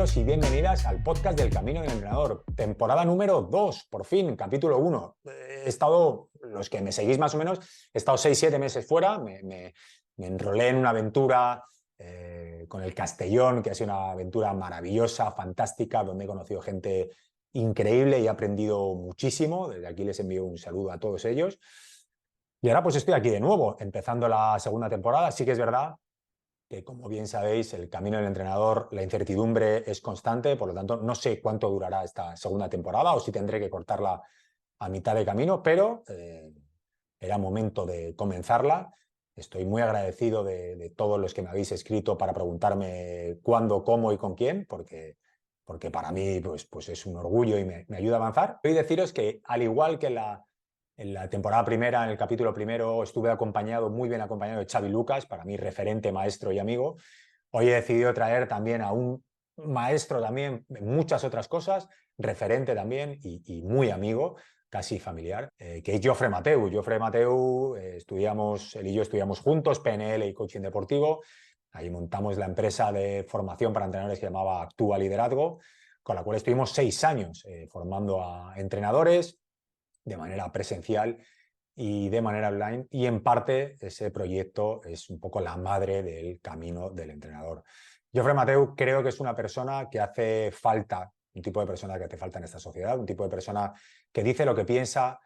bienvenidos y bienvenidas al podcast del Camino del Entrenador, temporada número 2, por fin, capítulo 1. He estado, los que me seguís más o menos, he estado 6-7 meses fuera, me enrolé en una aventura con el Castellón, que ha sido una aventura maravillosa, fantástica, donde he conocido gente increíble y he aprendido muchísimo. Desde aquí les envío un saludo a todos ellos. Y ahora pues estoy aquí de nuevo, empezando la segunda temporada. Sí que es verdad que, como bien sabéis, el camino del entrenador, la incertidumbre es constante, por lo tanto no sé cuánto durará esta segunda temporada o si tendré que cortarla a mitad de camino, pero era momento de comenzarla. Estoy muy agradecido de todos los que me habéis escrito para preguntarme cuándo, cómo y con quién, porque para mí pues es un orgullo y me ayuda a avanzar. Voy a deciros que, al igual que en la temporada primera, en el capítulo primero, estuve acompañado, muy bien acompañado de Xavi Lucas, para mí referente, maestro y amigo. Hoy he decidido traer también a un maestro también en muchas otras cosas, referente también y muy amigo, casi familiar, que es Jofre Mateu. Jofre Mateu, él y yo estudiamos juntos PNL y coaching deportivo. Ahí montamos la empresa de formación para entrenadores que llamaba Actúa Liderazgo, con la cual estuvimos 6 años formando a entrenadores de manera presencial y de manera online, y en parte ese proyecto es un poco la madre del camino del entrenador. Jofre Mateu creo que es una persona que hace falta, un tipo de persona que hace falta en esta sociedad, un tipo de persona que dice lo que piensa,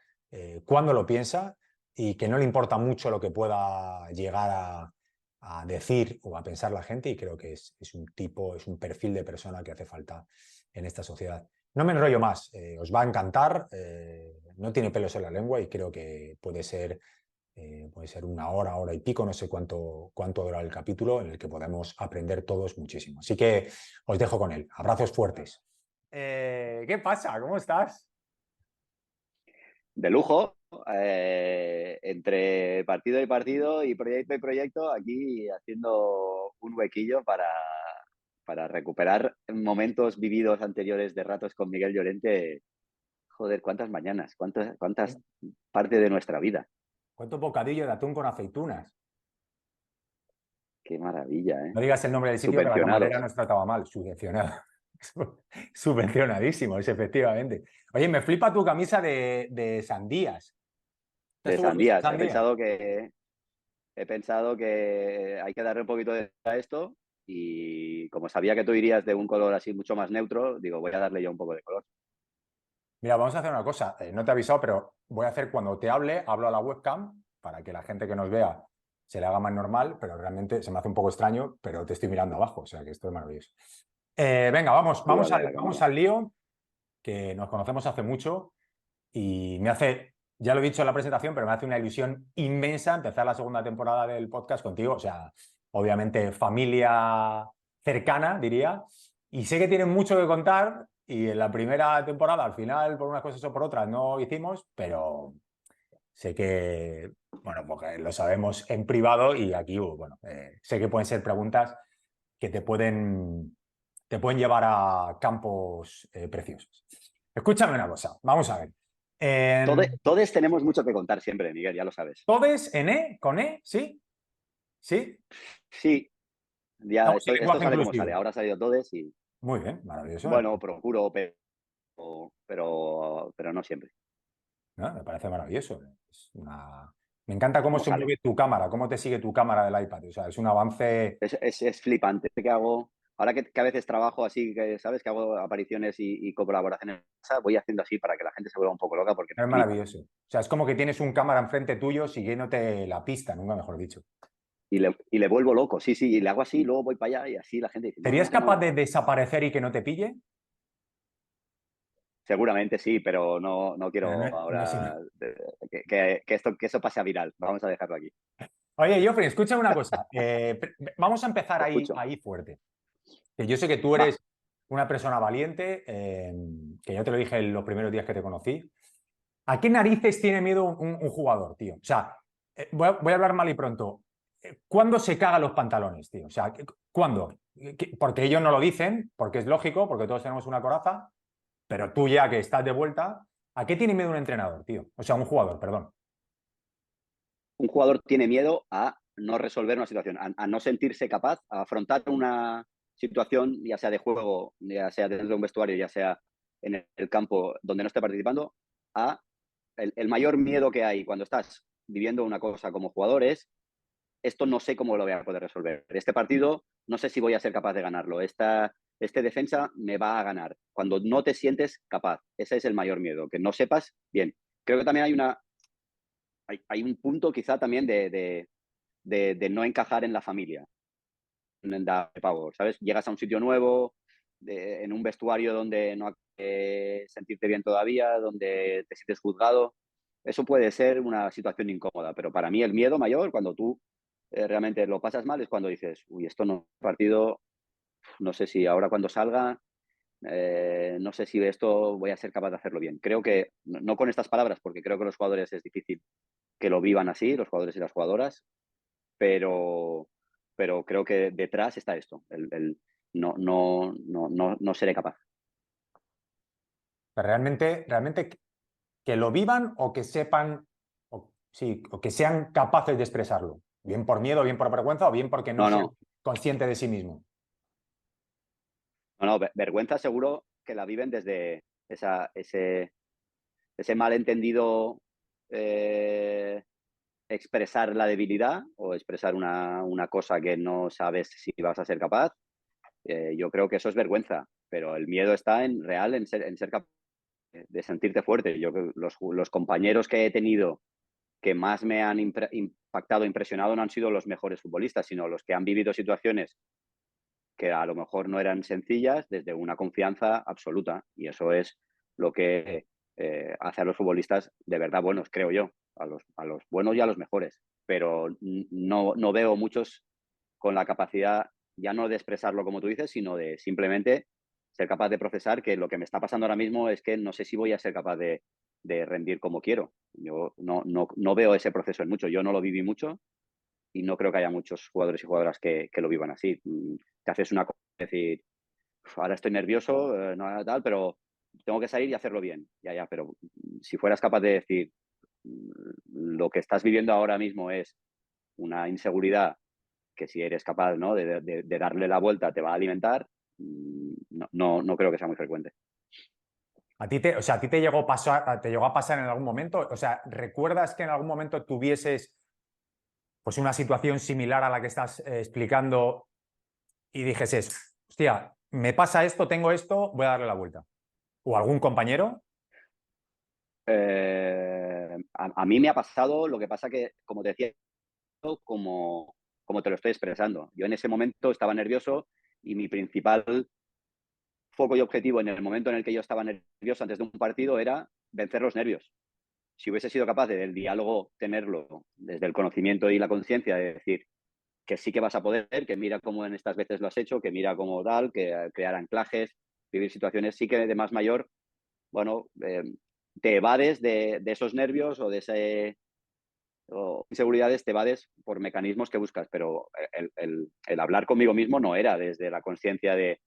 cuando lo piensa, y que no le importa mucho lo que pueda llegar a decir o a pensar la gente, y creo que es un perfil de persona que hace falta en esta sociedad. No me enrollo más, os va a encantar, no tiene pelos en la lengua y creo que puede ser 1 hora, hora y pico, no sé cuánto dura el capítulo, en el que podemos aprender todos muchísimo. Así que os dejo con él. Abrazos fuertes. ¿Qué pasa? ¿Cómo estás? De lujo, entre partido y partido y proyecto, aquí haciendo un huequillo para recuperar momentos vividos anteriores de ratos con Miguel Llorente. Joder, cuántas mañanas, cuántas parte de nuestra vida. ¿Cuánto bocadillo de atún con aceitunas? Qué maravilla, ¿eh? No digas el nombre del sitio, que la camarera Subvencionados. nos trataba mal. Subvencionado. Subvencionadísimos, efectivamente. Oye, me flipa tu camisa de sandías. De ¿Estás orgulloso de sandías. sandías? He pensado que hay que darle un poquito a esto y como sabía que tú irías de un color así mucho más neutro, digo, voy a darle yo un poco de color. Mira, vamos a hacer una cosa. No te he avisado, pero voy a hacer, cuando te hablo a la webcam para que la gente que nos vea se le haga más normal, pero realmente se me hace un poco extraño, pero te estoy mirando abajo, o sea que esto es maravilloso. Venga, Tú habla a la vamos cámara. al lío, que nos conocemos hace mucho y me hace, ya lo he dicho en la presentación, pero me hace una ilusión inmensa empezar la segunda temporada del podcast contigo. O sea, obviamente familia cercana, diría, y sé que tienen mucho que contar, y en la primera temporada, al final, por unas cosas o por otras, no hicimos, pero sé que, bueno, porque lo sabemos en privado, y aquí, bueno, sé que pueden ser preguntas que te pueden llevar a campos preciosos. Escúchame una cosa, vamos a ver. Todos tenemos mucho que contar siempre, Miguel, ya lo sabes. ¿Todes en E? ¿Con E? ¿Sí? ¿Sí? Sí, ya Estamos en esto lenguaje sale como sale. inclusivo. Ahora ha salido todos y, Muy bien, maravilloso. bueno, procuro, pero no siempre. ¿No? Me parece maravilloso. Me encanta cómo ¿Cómo se sale? mueve tu cámara, cómo te sigue tu cámara del iPad. O sea, es un avance. Es flipante que hago. Ahora que a veces trabajo así, que sabes que hago apariciones y colaboraciones, voy haciendo así para que la gente se vuelva un poco loca porque me Es flipa. maravilloso. O sea, es como que tienes un cámara enfrente tuyo siguiéndote la pista, nunca mejor dicho. Y le vuelvo loco, sí, sí, y le hago así, luego voy para allá y así la gente dice, no, ¿Serías no, que capaz no. de desaparecer y que no te pille? Seguramente sí, pero no Pero quiero ahora que eso pase a viral. Vamos a dejarlo aquí. Oye, Joffrey, escucha una cosa. Vamos a empezar Te ahí, escucho. ahí fuerte. Que yo sé que tú Va, eres una persona valiente, que yo te lo dije en los primeros días que te conocí. ¿A qué narices tiene miedo un jugador, tío? O sea, voy a hablar mal y pronto. ¿Cuándo se cagan los pantalones, tío? O sea, ¿cuándo? Porque ellos no lo dicen, porque es lógico, porque todos tenemos una coraza, pero tú, ya que estás de vuelta, ¿a qué tiene miedo un entrenador, tío? O sea, un jugador, perdón. un jugador tiene miedo a no resolver una situación, a no sentirse capaz, a afrontar una. situación, ya sea de juego, ya sea dentro de un vestuario, ya sea en el campo donde no esté participando, a el mayor miedo que hay cuando estás viviendo una cosa como jugador es: esto no sé cómo lo voy a poder resolver. Este partido no sé si voy a ser capaz de ganarlo. Este defensa me va a ganar. Cuando no te sientes capaz, ese es el mayor miedo, que no sepas bien. Creo que también hay un punto quizá también de no encajar en la familia, en la Power, ¿sabes? Llegas a un sitio nuevo, en un vestuario donde no sentirte bien todavía, donde te sientes juzgado. Eso puede ser una situación incómoda, pero para mí el miedo mayor, cuando tú realmente lo pasas mal, es cuando dices: uy, esto no es un partido, no sé si ahora cuando salga, no sé si esto voy a ser capaz de hacerlo bien. Creo que, no con estas palabras, porque creo que los jugadores es difícil que lo vivan así, los jugadores y las jugadoras, pero, pero creo que detrás está esto, no seré capaz. Pero realmente que lo vivan o que sepan, sí, o que sean capaces de expresarlo. Bien por miedo, bien por vergüenza o bien porque no No, sean no, conscientes de sí mismo. no, vergüenza seguro que la viven desde ese malentendido, eh, expresar la debilidad o expresar una cosa que no sabes si vas a ser capaz. Yo creo que eso es vergüenza, pero el miedo está en real, en ser capaz de sentirte fuerte. Yo, los compañeros que he tenido que más me han impactado, impresionado, no han sido los mejores futbolistas, sino los que han vivido situaciones que a lo mejor no eran sencillas desde una confianza absoluta. Y eso es lo que hace a los futbolistas de verdad buenos, creo yo, a los buenos y a los mejores. Pero no veo muchos con la capacidad ya no de expresarlo como tú dices, sino de simplemente ser capaz de procesar que lo que me está pasando ahora mismo es que no sé si voy a ser capaz de rendir como quiero. Yo no veo ese proceso en mucho. Yo no lo viví mucho y no creo que haya muchos jugadores y jugadoras que lo vivan así. Te haces una cosa, decir: ahora estoy nervioso, no tal, pero tengo que salir y hacerlo bien. Ya, pero si fueras capaz de decir: lo que estás viviendo ahora mismo es una inseguridad que si eres capaz, ¿no?, de darle la vuelta te va a alimentar, no creo que sea muy frecuente. O sea, ¿a ti te llegó a pasar en algún momento? O sea, ¿recuerdas que en algún momento tuvieses pues una situación similar a la que estás explicando y dijeses, hostia, me pasa esto, tengo esto, voy a darle la vuelta? ¿O algún compañero? A mí me ha pasado, lo que pasa que, como te decía, como te lo estoy expresando. Yo en ese momento estaba nervioso y mi principal foco y objetivo en el momento en el que yo estaba nervioso antes de un partido era vencer los nervios. Si hubiese sido capaz de, del diálogo tenerlo desde el conocimiento y la conciencia, de decir que sí que vas a poder, que mira cómo en estas veces lo has hecho, que mira cómo tal, que crear anclajes, vivir situaciones, sí que de más mayor, bueno, te evades de esos nervios o de ese o inseguridades, te evades por mecanismos que buscas, pero el hablar conmigo mismo no era desde la conciencia de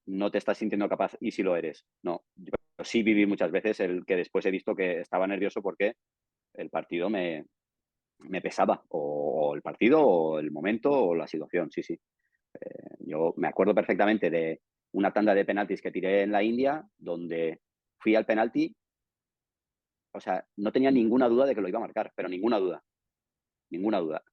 no te estás sintiendo capaz y si lo eres. No, yo sí viví muchas veces el que después he visto que estaba nervioso porque el partido me pesaba, o el partido, o el momento, o la situación, sí, sí. Yo me acuerdo perfectamente de una tanda de penaltis que tiré en la India, donde fui al penalti, o sea, no tenía ninguna duda de que lo iba a marcar, pero ninguna duda, ninguna duda.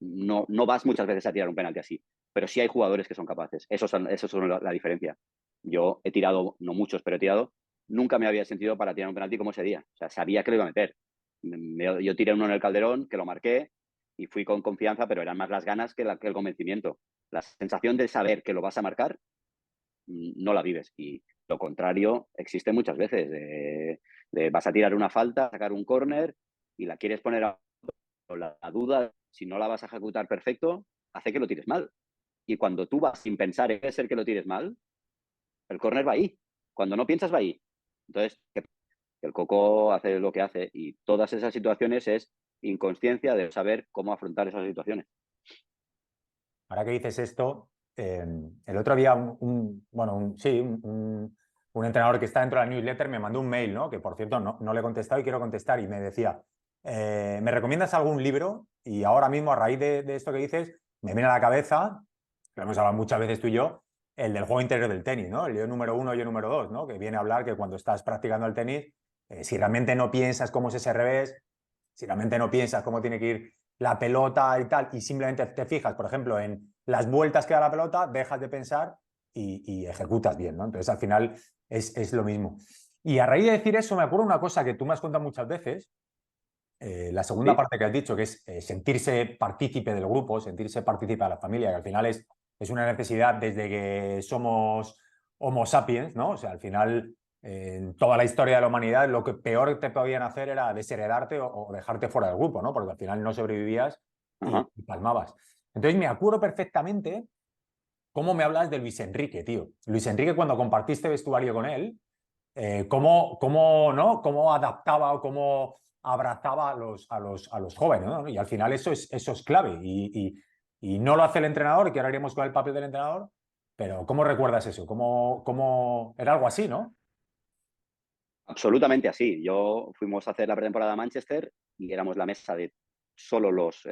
No vas muchas veces a tirar un penalti así, pero sí hay jugadores que son capaces. Esos son la diferencia. Yo he tirado, no muchos, pero he tirado. Nunca me había sentido para tirar un penalti como ese día. O sea, sabía que lo iba a meter. Yo tiré uno en el Calderón, que lo marqué y fui con confianza, pero eran más las ganas que el convencimiento. La sensación de saber que lo vas a marcar, no la vives. Y lo contrario existe muchas veces. Vas a tirar una falta, sacar un córner y la quieres poner a la duda, si no la vas a ejecutar perfecto, hace que lo tires mal. Y cuando tú vas sin pensar en ser que lo tires mal, el córner va ahí. Cuando no piensas, va ahí. Entonces, el Coco hace lo que hace y todas esas situaciones es inconsciencia de saber cómo afrontar esas situaciones. Ahora que dices esto, el otro día sí, un entrenador que está dentro de la newsletter me mandó un mail, ¿no? Que por cierto no le he contestado y quiero contestar, y me decía, ¿me recomiendas algún libro? Y ahora mismo, a raíz de esto que dices, me viene a la cabeza lo hemos hablado muchas veces tú y yo, el del juego interior del tenis, ¿no? El yo número uno, yo número dos, ¿no? Que viene a hablar que cuando estás practicando el tenis, si realmente no piensas cómo es ese revés, si realmente no piensas cómo tiene que ir la pelota y tal, y simplemente te fijas, por ejemplo, en las vueltas que da la pelota, dejas de pensar y ejecutas bien, ¿no? Entonces, al final es lo mismo. Y a raíz de decir eso, me acuerdo una cosa que tú me has contado muchas veces, la segunda Sí, parte que has dicho, que es sentirse partícipe del grupo, sentirse partícipe de la familia, que al final es una necesidad desde que somos Homo sapiens, ¿no? O sea, al final, en toda la historia de la humanidad, lo que peor te podían hacer era desheredarte o dejarte fuera del grupo, ¿no? Porque al final no sobrevivías ajá. y palmabas. Entonces, me acuerdo perfectamente cómo me hablas de Luis Enrique, tío. Luis Enrique, cuando compartiste vestuario con él, ¿no? Cómo adaptaba o cómo abrazaba a los jóvenes, ¿no? Y al final eso es clave. Y no lo hace el entrenador, que ahora iremos con el papel del entrenador, pero ¿cómo recuerdas eso? Era algo así, ¿no? Absolutamente así. Fuimos a hacer la pretemporada a Manchester y éramos la mesa de solo los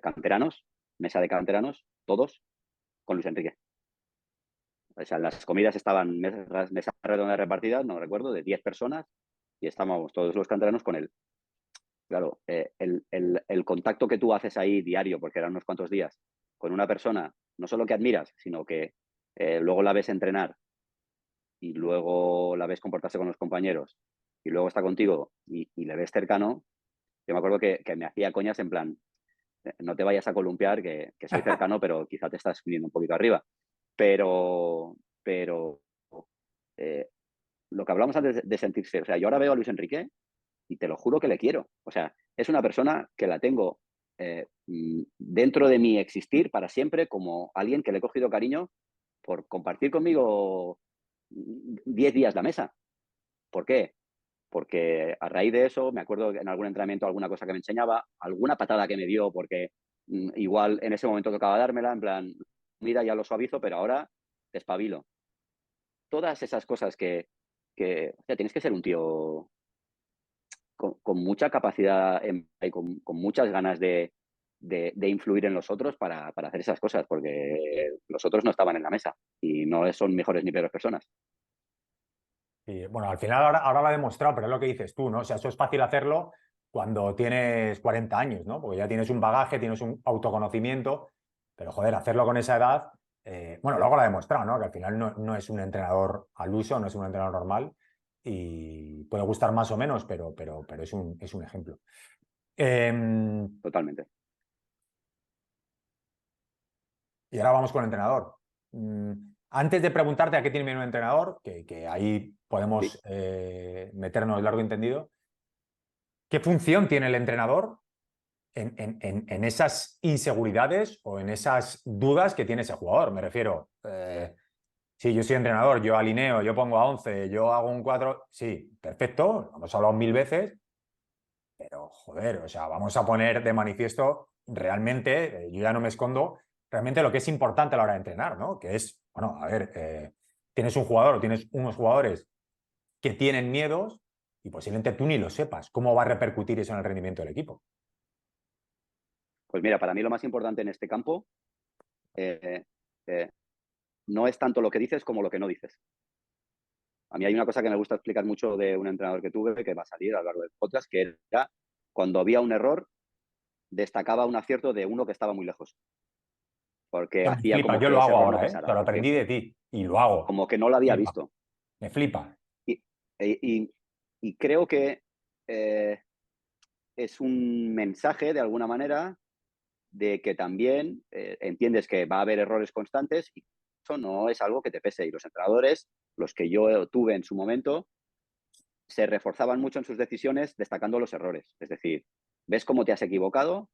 canteranos, mesa de canteranos, todos, con Luis Enrique. O sea, las comidas estaban mesas redondas repartidas, no recuerdo, de 10 personas y estábamos todos los canteranos con él. Claro, el contacto que tú haces ahí diario, porque eran unos cuantos días, con una persona, no solo que admiras, sino que luego la ves entrenar y luego la ves comportarse con los compañeros y luego está contigo y le ves cercano, yo me acuerdo que me hacía coñas en plan, no te vayas a columpiar, que soy cercano, pero quizá te estás viniendo un poquito arriba. Pero eh, lo que hablamos antes de sentirse, o sea, yo ahora veo a Luis Enrique y te lo juro que le quiero. O sea, es una persona que la tengo dentro de mi existir para siempre como alguien que le he cogido cariño por compartir conmigo 10 días la mesa. ¿Por qué? Porque a raíz de eso me acuerdo en algún entrenamiento alguna cosa que me enseñaba, alguna patada que me dio porque igual en ese momento tocaba dármela, en plan, mira, ya lo suavizo, pero ahora te espabilo. Todas esas cosas que o sea, tienes que ser un tío con mucha capacidad y con muchas ganas de influir en los otros para hacer esas cosas, porque los otros no estaban en la mesa y no son mejores ni peores personas. Y bueno, al final ahora lo ha demostrado, pero es lo que dices tú, ¿no? O sea, eso es fácil hacerlo cuando tienes 40 años, ¿no? Porque ya tienes un bagaje, tienes un autoconocimiento, pero joder, hacerlo con esa edad, bueno, luego lo ha demostrado, ¿no? Que al final no es un entrenador al uso, no es un entrenador normal y puede gustar más o menos, pero es un ejemplo. Eh, Totalmente. y ahora vamos con el entrenador. Antes de preguntarte a qué tiene que venir un entrenador, que ahí Sí. podemos meternos largo y entendido, ¿qué función tiene el entrenador en esas inseguridades o en esas dudas que tiene ese jugador? Me refiero, sí, yo soy entrenador, yo alineo, yo pongo a 11, yo hago un 4, sí, perfecto, lo hemos hablado mil veces, pero joder, o sea, vamos a poner de manifiesto realmente, yo ya no me escondo, realmente lo que es importante a la hora de entrenar, ¿no? Que es, bueno, a ver, tienes un jugador o tienes unos jugadores que tienen miedos y posiblemente tú ni lo sepas. ¿Cómo va a repercutir eso en el rendimiento del equipo? Pues mira, para mí lo más importante en este campo eh, eh, no es tanto lo que dices como lo que no dices. A mí hay una cosa que me gusta explicar mucho de un entrenador que tuve, que va a salir a lo largo del podcast, que era cuando había un error, destacaba un acierto de uno que estaba muy lejos, porque Me hacía flipa, como yo que lo ese hago error no ahora, ¿eh? Te pesara, lo porque aprendí de ti y lo hago. como que no lo había Flipa, visto. me flipa. Y, y, y creo que eh, es un mensaje, de alguna manera, de que también entiendes que va a haber errores constantes y eso no es algo que te pese. Y los entrenadores, los que yo tuve en su momento, se reforzaban mucho en sus decisiones destacando los errores. Es decir, ves cómo te has equivocado,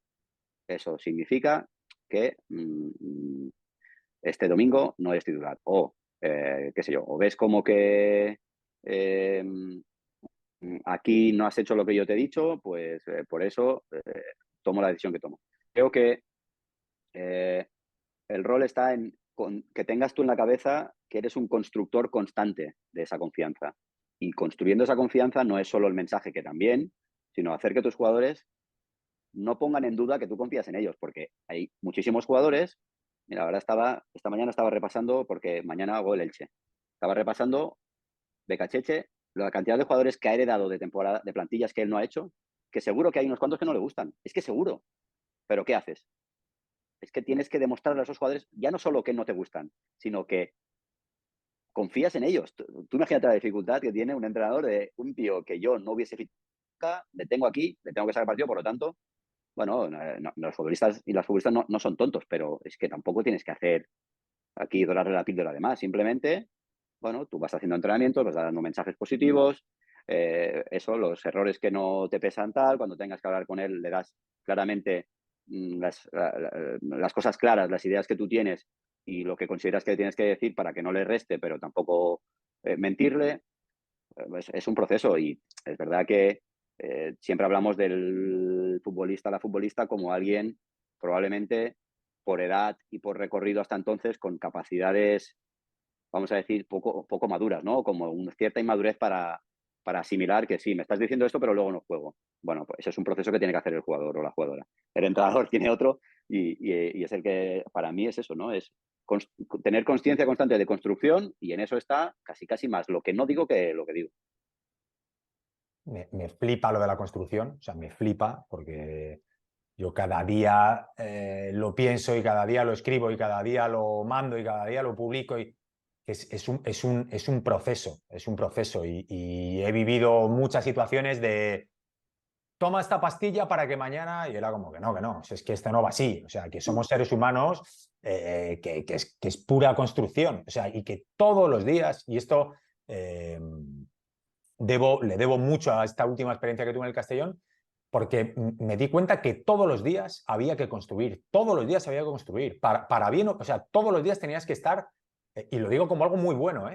eso significa que este domingo no eres titular. O, qué sé yo, o ves como que eh, aquí no has hecho lo que yo te he dicho, pues por eso tomo la decisión que tomo. Creo que eh, el rol está en que tengas tú en la cabeza que eres un constructor constante de esa confianza. Y construyendo esa confianza no es solo el mensaje, que también, sino hacer que tus jugadores no pongan en duda que tú confías en ellos, porque hay muchísimos jugadores. Mira, ahora esta mañana estaba repasando, porque mañana hago el Elche. Estaba repasando Becacheche, la cantidad de jugadores que ha heredado de temporada, de plantillas que él no ha hecho, que seguro que hay unos cuantos que no le gustan. Es que seguro. Pero ¿qué haces? Es que tienes que demostrarle a esos jugadores ya no solo que no te gustan, sino que confías en ellos. Tú imagínate la dificultad que tiene un entrenador de un tío que yo no hubiese fichado, le tengo aquí, le tengo que sacar partido, por lo tanto, bueno, los futbolistas y las futbolistas no son tontos, pero es que tampoco tienes que hacer aquí dorarle la píldora además. Simplemente, bueno, tú vas haciendo entrenamientos, vas dando mensajes positivos, eso, los errores que no te pesan tal, cuando tengas que hablar con él le das claramente las cosas claras, las ideas que tú tienes y lo que consideras que tienes que decir para que no le reste, pero tampoco mentirle. Es un proceso y es verdad que siempre hablamos del futbolista, la futbolista, como alguien probablemente por edad y por recorrido hasta entonces con capacidades, vamos a decir, poco maduras, ¿no? Como una cierta inmadurez para asimilar que sí, me estás diciendo esto, pero luego no juego. Bueno, pues ese es un proceso que tiene que hacer el jugador o la jugadora. El entrenador tiene otro y es el que, para mí, es eso, ¿no? Es tener consciencia constante de construcción y en eso está casi más lo que no digo que lo que digo. Me flipa lo de la construcción, o sea, me flipa porque yo cada día lo pienso y cada día lo escribo y cada día lo mando y cada día lo publico y es un proceso y he vivido muchas situaciones de toma esta pastilla para que mañana, y era como que no, es que esto no va así, o sea, que somos seres humanos, que es pura construcción, o sea, y que todos los días, y esto le debo mucho a esta última experiencia que tuve en el Castellón, porque me di cuenta que todos los días había que construir, todos los días había que construir, para bien, o sea, todos los días tenías que estar, y lo digo como algo muy bueno,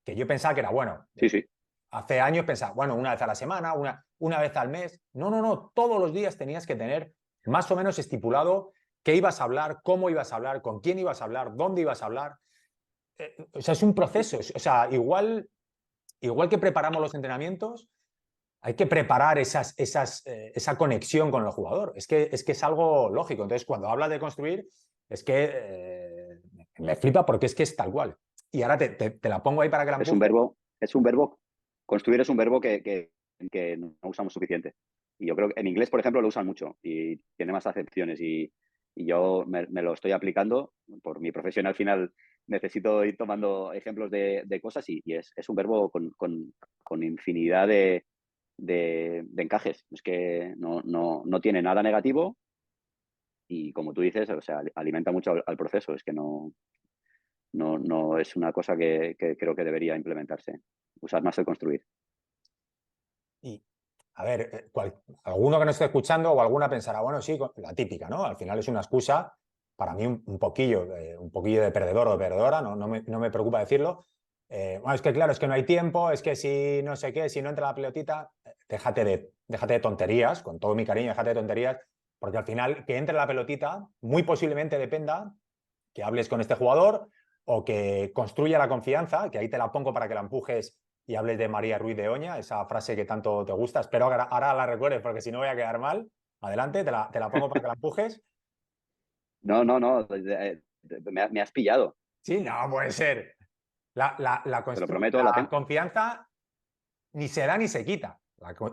que yo pensaba que era bueno. Sí, sí. Hace años pensaba, bueno, una vez a la semana, una vez al mes. No, todos los días tenías que tener más o menos estipulado qué ibas a hablar, cómo ibas a hablar, con quién ibas a hablar, dónde ibas a hablar. O sea, es un proceso. O sea, igual que preparamos los entrenamientos, hay que preparar esa conexión con el jugador. Es que es algo lógico. Entonces, cuando hablas de construir, es que me flipa porque es que es tal cual. Y ahora te la pongo ahí para que la Es empuje. un verbo, construir es un verbo que no usamos suficiente. Y yo creo que en inglés, por ejemplo, lo usan mucho y tiene más acepciones y yo me lo estoy aplicando. Por mi profesión al final necesito ir tomando ejemplos de cosas y es un verbo con infinidad de encajes. Es que no tiene nada negativo y como tú dices, o sea, alimenta mucho al proceso. Es que no es una cosa que creo que debería implementarse. Usar más el construir. Y, a ver, alguno que no esté escuchando o alguna pensará, bueno, sí, la típica, ¿no? Al final es una excusa, para mí un poquillo de perdedor o de perdedora, no me preocupa decirlo. Bueno, es que claro, es que no hay tiempo, es que si no sé qué, si no entra la pelotita, déjate de tonterías, con todo mi cariño, déjate de tonterías, porque al final que entre la pelotita muy posiblemente dependa que hables con este jugador o que construya la confianza, que ahí te la pongo para que la empujes y hables de María Ruiz de Oña, esa frase que tanto te gusta. Espero que ahora la recuerdes porque si no voy a quedar mal. Adelante, te la pongo para que la empujes. No. Me has pillado. Sí, no puede ser. Te lo prometo. La confianza ni se da ni se quita.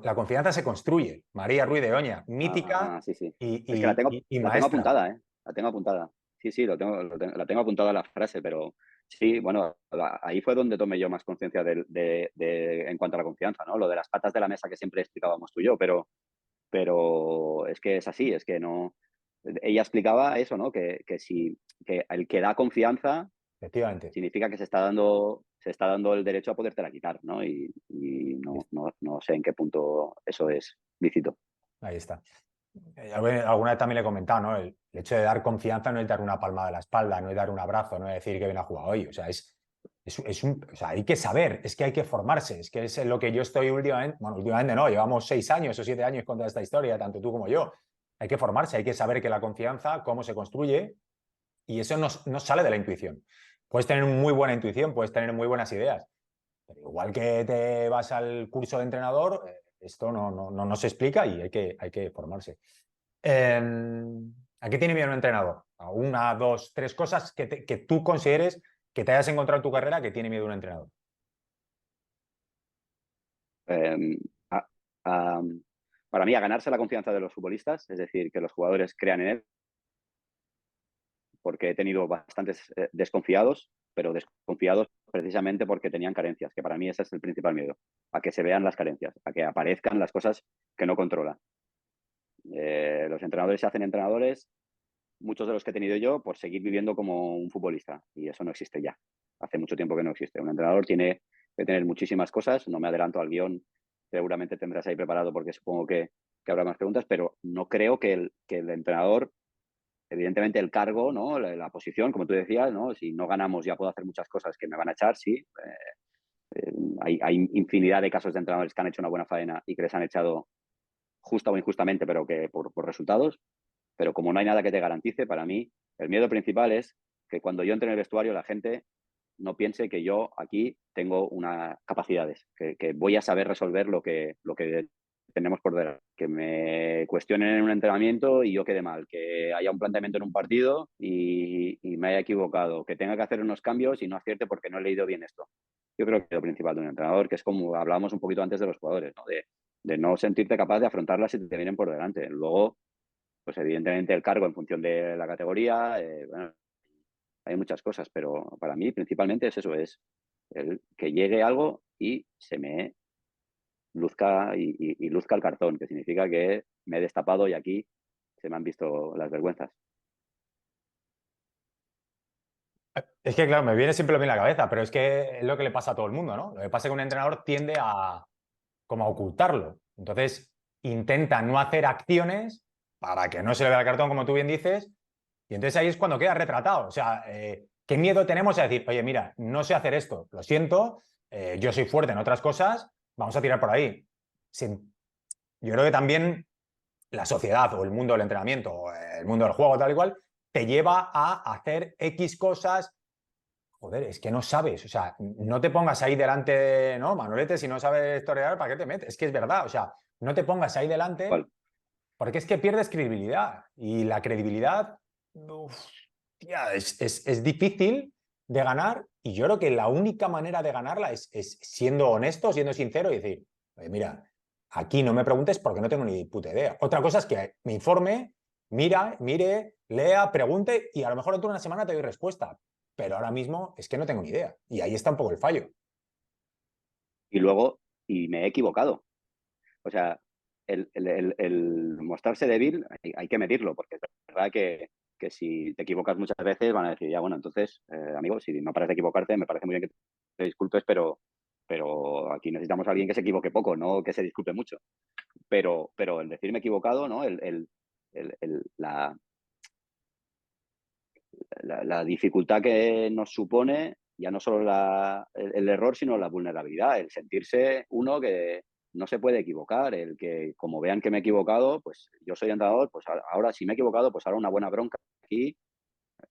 La confianza se construye. María Ruiz de Oña, mítica Sí, sí. Es que y la tengo maestra. apuntada, ¿eh? La tengo apuntada. Sí, la tengo apuntada la frase, pero sí, bueno, ahí fue donde tomé yo más conciencia en cuanto a la confianza, ¿no? Lo de las patas de la mesa que siempre explicábamos tú y yo, pero es que es así, es que no. Ella explicaba eso, ¿no? Que el que da confianza Efectivamente. significa que se está dando el derecho a podértela quitar, ¿no? Y no sé en qué punto eso es lícito. Ahí está. Alguna vez también le he comentado, ¿no? El hecho de dar confianza no es dar una palmada de la espalda, no es dar un abrazo, no es decir que bien ha jugado hoy. O sea, o sea, hay que saber, es que hay que formarse, es que es lo que yo estoy últimamente, bueno, últimamente no, llevamos 6 años o 7 años con toda esta historia, tanto tú como yo. Hay que formarse, hay que saber que la confianza, cómo se construye, y eso no sale de la intuición. Puedes tener muy buena intuición, puedes tener muy buenas ideas, pero igual que te vas al curso de entrenador, esto no se explica y hay que formarse. ¿A qué tiene miedo un entrenador? A una, dos, tres cosas que tú consideres que te hayas encontrado en tu carrera que tiene miedo un entrenador. Eh, a- a- para mí, a ganarse la confianza de los futbolistas, es decir, que los jugadores crean en él, porque he tenido bastantes desconfiados, pero desconfiados precisamente porque tenían carencias, que para mí ese es el principal miedo, a que se vean las carencias, a que aparezcan las cosas que no controla. Los entrenadores se hacen entrenadores, muchos de los que he tenido yo, por seguir viviendo como un futbolista, y eso no existe ya. Hace mucho tiempo que no existe. Un entrenador tiene que tener muchísimas cosas, no me adelanto al guión, seguramente tendrás ahí preparado porque supongo que habrá más preguntas, pero no creo que el entrenador, evidentemente el cargo, ¿no? La posición, como tú decías, ¿no? Si no ganamos ya puedo hacer muchas cosas que me van a echar, sí. Hay infinidad de casos de entrenadores que han hecho una buena faena y que les han echado justa o injustamente, pero que por resultados. Pero como no hay nada que te garantice, para mí el miedo principal es que cuando yo entre en el vestuario la gente no piense que yo aquí tengo unas capacidades, que voy a saber resolver lo que tenemos por delante. Que me cuestionen en un entrenamiento y yo quede mal, que haya un planteamiento en un partido y me haya equivocado, que tenga que hacer unos cambios y no acierte porque no he leído bien esto. Yo creo que es lo principal de un entrenador, que es como hablábamos un poquito antes de los jugadores, ¿no? De no sentirte capaz de afrontarlas si te vienen por delante. Luego, pues evidentemente el cargo en función de la categoría, bueno, hay muchas cosas, pero para mí principalmente es eso, es el que llegue algo y se me luzca y luzca el cartón, que significa que me he destapado y aquí se me han visto las vergüenzas. Es que, claro, me viene siempre lo mismo a la cabeza, pero es que es lo que le pasa a todo el mundo, ¿no? Lo que pasa es que un entrenador tiende a como a ocultarlo. Entonces, intenta no hacer acciones para que no se le vea el cartón, como tú bien dices, y entonces ahí es cuando queda retratado. O sea, ¿qué miedo tenemos a decir, oye, mira, no sé hacer esto, lo siento, yo soy fuerte en otras cosas, vamos a tirar por ahí? Yo creo que también la sociedad o el mundo del entrenamiento o el mundo del juego tal y cual te lleva a hacer X cosas. Joder, es que no sabes, o sea, no te pongas ahí delante, ¿no? Manolete, si no sabes torear, ¿para qué te metes? Es que es verdad, o sea, no te pongas ahí delante ¿Cuál? porque es que pierdes credibilidad y la credibilidad, uf, tía, es difícil de ganar y yo creo que la única manera de ganarla es siendo honesto, siendo sincero y decir, oye, mira, aquí no me preguntes porque no tengo ni puta idea. Otra cosa es que me informe, mire, lea, pregunte y a lo mejor dentro de una semana te doy respuesta, pero ahora mismo es que no tengo ni idea y ahí está un poco el fallo. Y luego, y me he equivocado. O sea, el mostrarse débil hay que medirlo, porque es verdad que si te equivocas muchas veces van a decir, ya bueno, entonces, amigo, si no paras de equivocarte, me parece muy bien que te disculpes, pero aquí necesitamos a alguien que se equivoque poco, no que se disculpe mucho. Pero el decirme equivocado, ¿no? El- el- la, la dificultad que nos supone ya no solo el error, sino la vulnerabilidad, el sentirse uno que no se puede equivocar, el que como vean que me he equivocado, pues yo soy entrenador, pues ahora si me he equivocado, pues ahora una buena bronca aquí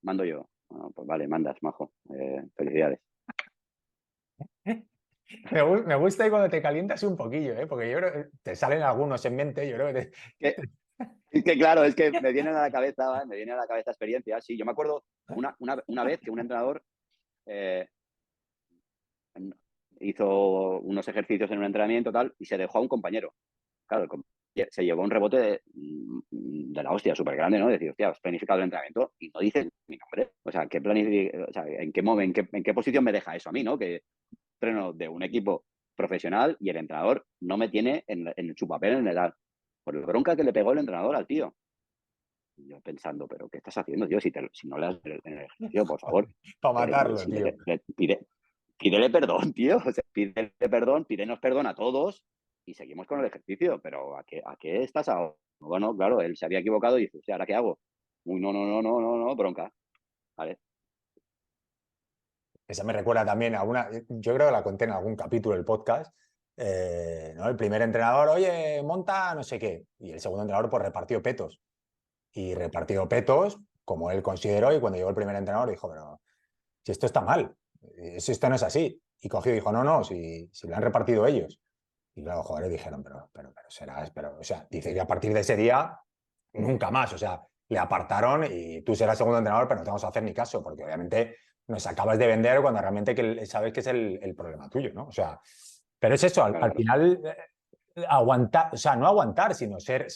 mando yo. Bueno, pues vale, mandas, majo. Felicidades. Me gusta y cuando te calientas un poquillo, ¿eh? Porque yo creo que te salen algunos en mente, yo creo que Que, es que claro, es que me vienen a la cabeza, ¿vale? Me vienen a la cabeza experiencias. Sí, yo me acuerdo una vez que un entrenador eh, hizo unos ejercicios en un entrenamiento tal y se dejó a un compañero. Claro, se llevó un rebote de la hostia, súper grande, ¿no? Decir, hostia, has planificado el entrenamiento y no dices mi nombre. O sea, o sea, en qué posición me deja eso a mí, ¿no? Que entreno de un equipo profesional y el entrenador no me tiene en su papel en el edad. Por la bronca que le pegó el entrenador al tío. Y yo pensando, pero ¿qué estás haciendo, tío? Si no le das en el ejercicio, por favor, para eh, matarlo, si tío. le- le- pide, pídele perdón, tío. O sea, pídele perdón, pídenos perdón a todos y seguimos con el ejercicio. Pero a qué estás ahora? Bueno, claro, él se había equivocado y dice, o sea, ¿ahora qué hago? Uy, no, no, no, no, no, no, bronca. Vale. Esa me recuerda también a una, yo creo que la conté en algún capítulo del podcast, ¿no? El primer entrenador, oye, monta no sé qué, y el segundo entrenador pues repartió petos. Y repartió petos como él consideró y cuando llegó el primer entrenador dijo, pero si esto está mal, si esto no es así. Y cogió y dijo, no, no, si lo han repartido ellos. Y claro, los jugadores dijeron, pero será, pero, o sea, dice que a partir de ese día nunca más. O sea, le apartaron y tú serás segundo entrenador, pero no te vamos a hacer ni caso, porque obviamente nos acabas de vender cuando realmente sabes que es el problema tuyo, ¿no? O sea, pero es eso, al Claro. final aguantar, o sea, no aguantar, sino ser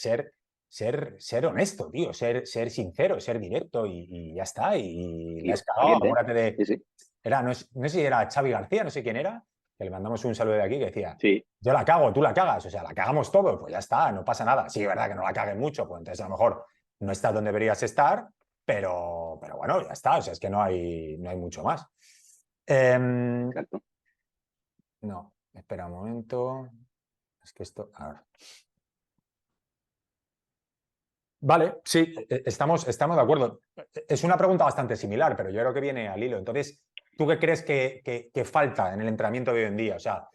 honesto, tío, ser sincero, ser directo y ya está. Y le Y has cagado, valiente. acuérdate de. Sí, sí. No sé si era Xavi García, no sé quién era, que le mandamos un saludo de aquí que decía, Sí, yo la cago, tú la cagas, o sea, la cagamos todos, pues ya está, no pasa nada. Sí, es verdad que no la caguen mucho, pues entonces a lo mejor no estás donde deberías estar, pero bueno, ya está, o sea, es que no hay mucho más. exacto. No, espera un momento. Es que esto. A ver. Vale, sí, estamos de acuerdo. Es una pregunta bastante similar, pero yo creo que viene al hilo. Entonces, ¿tú qué crees que falta en el entrenamiento de hoy en día? O sea,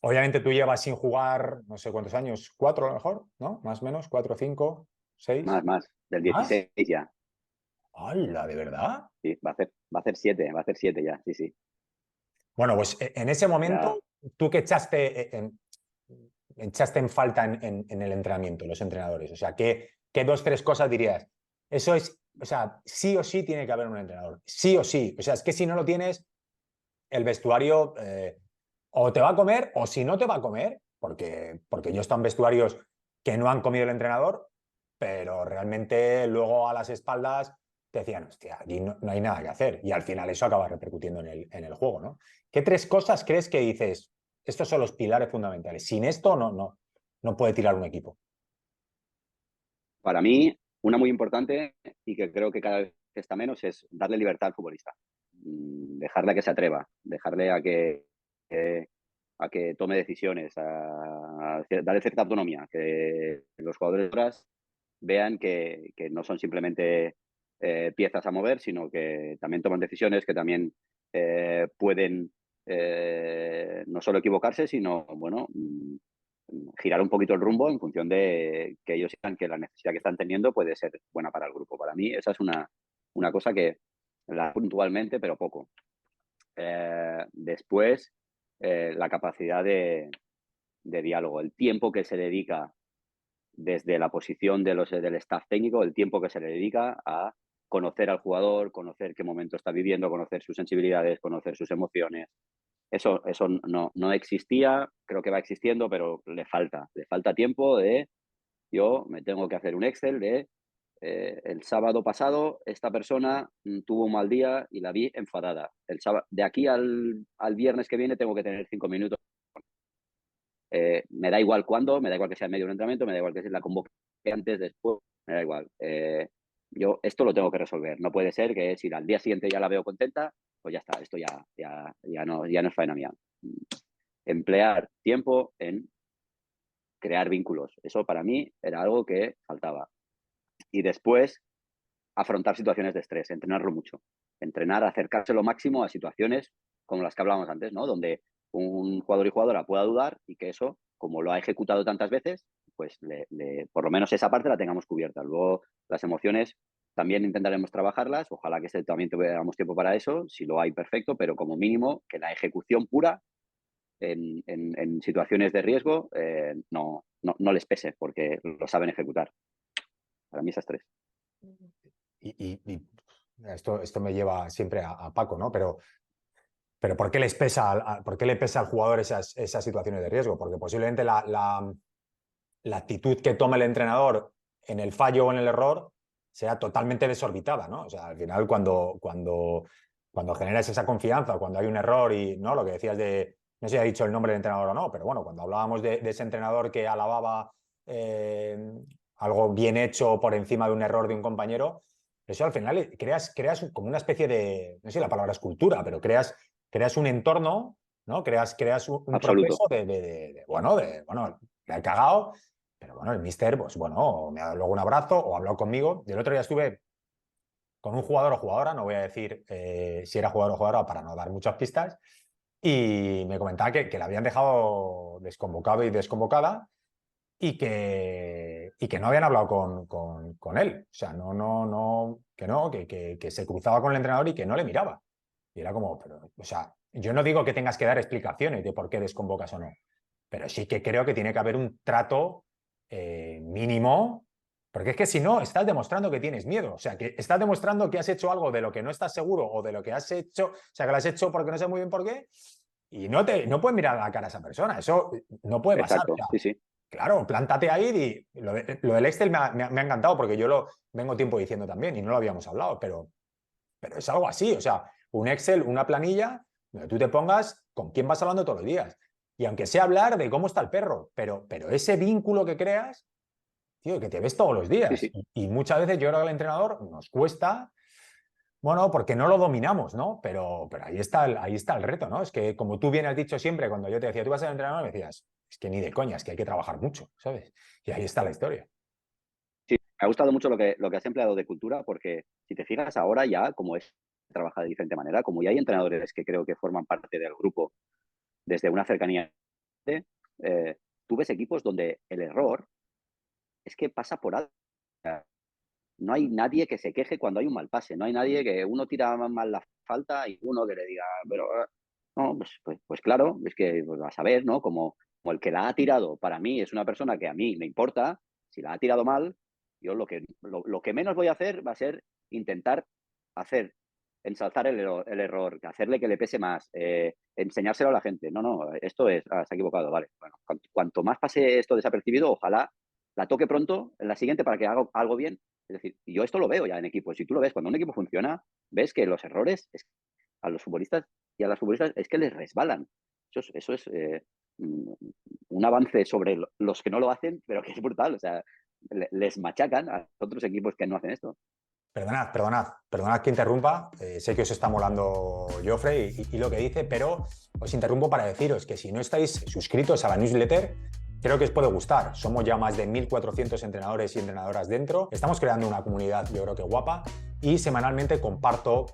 obviamente tú llevas sin jugar, no sé cuántos años, 4 a lo mejor, ¿no? Más o menos, 4, 5, 6. Más. Del ¿Más? 16 ya. ¡Hala, de verdad! Sí, va a hacer 7, va a hacer 7 ya. Sí, sí. Bueno, pues en ese Ya. momento, ¿tú qué echaste en falta en el entrenamiento, los entrenadores? O sea, ¿qué dos, tres cosas dirías? Eso es, o sea, sí o sí tiene que haber un entrenador. Sí o sí. O sea, es que si no lo tienes, el vestuario o te va a comer o si no te va a comer, porque yo he estado en vestuarios que no han comido el entrenador, pero realmente luego a las espaldas te decían, hostia, aquí no hay nada que hacer. Y al final eso acaba repercutiendo en el juego, ¿no? ¿Qué tres cosas crees que dices? Estos son los pilares fundamentales. Sin esto no puede tirar un equipo. Para mí, una muy importante y que creo que cada vez está menos es darle libertad al futbolista. Dejarle a que se atreva, dejarle a que tome decisiones, a darle cierta autonomía, que los jugadores vean que no son simplemente piezas a mover, sino que también toman decisiones, que también pueden no solo equivocarse, sino, bueno, girar un poquito el rumbo en función de que ellos sepan que la necesidad que están teniendo puede ser buena para el grupo. Para mí esa es una cosa que la puntualmente, pero poco. Después, la capacidad de diálogo, el tiempo que se dedica desde la posición del staff técnico, el tiempo que se le dedica a conocer al jugador, conocer qué momento está viviendo, conocer sus sensibilidades, conocer sus emociones. Eso no existía, creo que va existiendo, pero le falta tiempo de, yo me tengo que hacer un Excel de, el sábado pasado esta persona tuvo un mal día y la vi enfadada. De aquí al viernes que viene tengo que tener 5 minutos. Me da igual cuándo, me da igual que sea en medio de un entrenamiento, me da igual que sea la convoque antes, después, me da igual. Yo esto lo tengo que resolver. No puede ser que si al día siguiente ya la veo contenta, pues ya está, esto ya no es faena mía. Emplear tiempo en crear vínculos. Eso para mí era algo que faltaba. Y después, afrontar situaciones de estrés, entrenarlo mucho. Entrenar, acercarse lo máximo a situaciones como las que hablábamos antes, ¿no? Donde un jugador y jugadora pueda dudar y que eso, como lo ha ejecutado tantas veces, pues por lo menos esa parte la tengamos cubierta. Luego, las emociones también intentaremos trabajarlas. Ojalá que también tuviéramos tiempo para eso. Si lo hay, perfecto, pero como mínimo que la ejecución pura en situaciones de riesgo no les pese porque lo saben ejecutar. Para mí esas tres. Y esto me lleva siempre a Paco, ¿no? Pero ¿por qué por qué le pesa al jugador esas situaciones de riesgo? Porque posiblemente la actitud que tome el entrenador en el fallo o en el error sea totalmente desorbitada, ¿no? O sea, al final cuando generas esa confianza, cuando hay un error y, ¿no? Lo que decías no sé si ha dicho el nombre del entrenador o no, pero bueno, cuando hablábamos de ese entrenador que alababa eh, algo bien hecho por encima de un error de un compañero, eso al final creas como una especie de, no sé si la palabra es cultura, pero creas un entorno, ¿no? Creas un Absoluto. proceso bueno, le he cagado, pero bueno, el mister, pues bueno, me ha dado luego un abrazo o ha hablado conmigo. Y el otro día estuve con un jugador o jugadora, no voy a decir si era jugador o jugadora para no dar muchas pistas, y me comentaba que le habían dejado desconvocado y desconvocada y que no habían hablado con él. O sea, que se cruzaba con el entrenador y que no le miraba. Y era como, pero, o sea, yo no digo que tengas que dar explicaciones de por qué desconvocas o no, pero sí que creo que tiene que haber un trato mínimo Porque es que si no, estás demostrando que tienes miedo. O sea, que estás demostrando que has hecho algo de lo que no estás seguro o de lo que has hecho, o sea, que lo has hecho porque no sé muy bien por qué, y no puedes mirar a la cara a esa persona. Eso no puede pasar. O Exacto, sea, sí, sí. claro, plántate ahí y lo del Excel me ha encantado porque yo lo vengo tiempo diciendo también y no lo habíamos hablado, pero es algo así. O sea, un Excel, una planilla, donde tú te pongas con quién vas hablando todos los días. Y aunque sea hablar de cómo está el perro, pero ese vínculo que creas, tío, que te ves todos los Sí, días. sí. Y muchas veces yo creo que al entrenador nos cuesta, bueno, porque no lo dominamos, ¿no? Pero ahí está el reto, ¿no? Es que como tú bien has dicho siempre, cuando yo te decía, tú vas a ser entrenador, me decías, es que ni de coña, es que hay que trabajar mucho, ¿sabes? Y ahí está la historia. Sí, me ha gustado mucho lo que has empleado de cultura, porque si te fijas ahora ya, como es trabaja de diferente manera, como ya hay entrenadores que creo que forman parte del grupo desde una cercanía, eh, tú ves equipos donde el error es que pasa por alto. No hay nadie que se queje cuando hay un mal pase, no hay nadie que uno tira mal la falta y uno que le diga, pero no, pues claro, es que pues vas a ver, ¿no? Como el que la ha tirado para mí es una persona que a mí me importa, si la ha tirado mal, yo lo que menos voy a hacer va a ser intentar hacer, ensalzar el error, hacerle que le pese más, enseñárselo a la gente. No, no, esto es, se ha equivocado, vale. Bueno, cuanto más pase esto desapercibido, ojalá la toque pronto en la siguiente para que haga algo bien. Es decir, yo esto lo veo ya en equipos. Si tú lo ves, cuando un equipo funciona, ves que los errores a los futbolistas y a las futbolistas es que les resbalan. Eso es un avance sobre los que no lo hacen, pero que es brutal. O sea, les machacan a otros equipos que no hacen esto. Perdonad que interrumpa. Sé que os está molando Joffre y lo que dice, pero os interrumpo para deciros que si no estáis suscritos a la newsletter, creo que os puede gustar. Somos ya más de 1.400 entrenadores y entrenadoras dentro. Estamos creando una comunidad, yo creo que guapa, y semanalmente comparto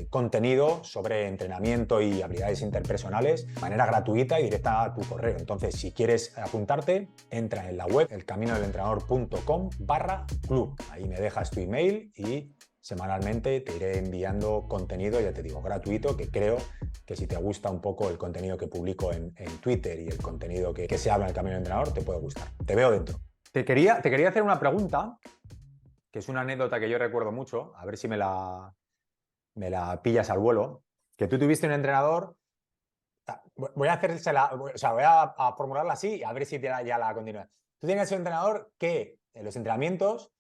contenido sobre entrenamiento y habilidades interpersonales de manera gratuita y directa a tu correo. Entonces, si quieres apuntarte, entra en la web elcaminodelentrenador.com/club. Ahí me dejas tu email y semanalmente te iré enviando contenido, ya te digo, gratuito, que creo que si te gusta un poco el contenido que publico en Twitter y el contenido que se habla en el Camino del Entrenador, te puede gustar. Te veo dentro. Te quería hacer una pregunta, que es una anécdota que yo recuerdo mucho, a ver si me la pillas al vuelo, que tú tuviste un entrenador. Voy a hacérsela, o sea, voy a formularla así y a ver si ya la continúa. Tú tenías un entrenador que en los entrenamientos,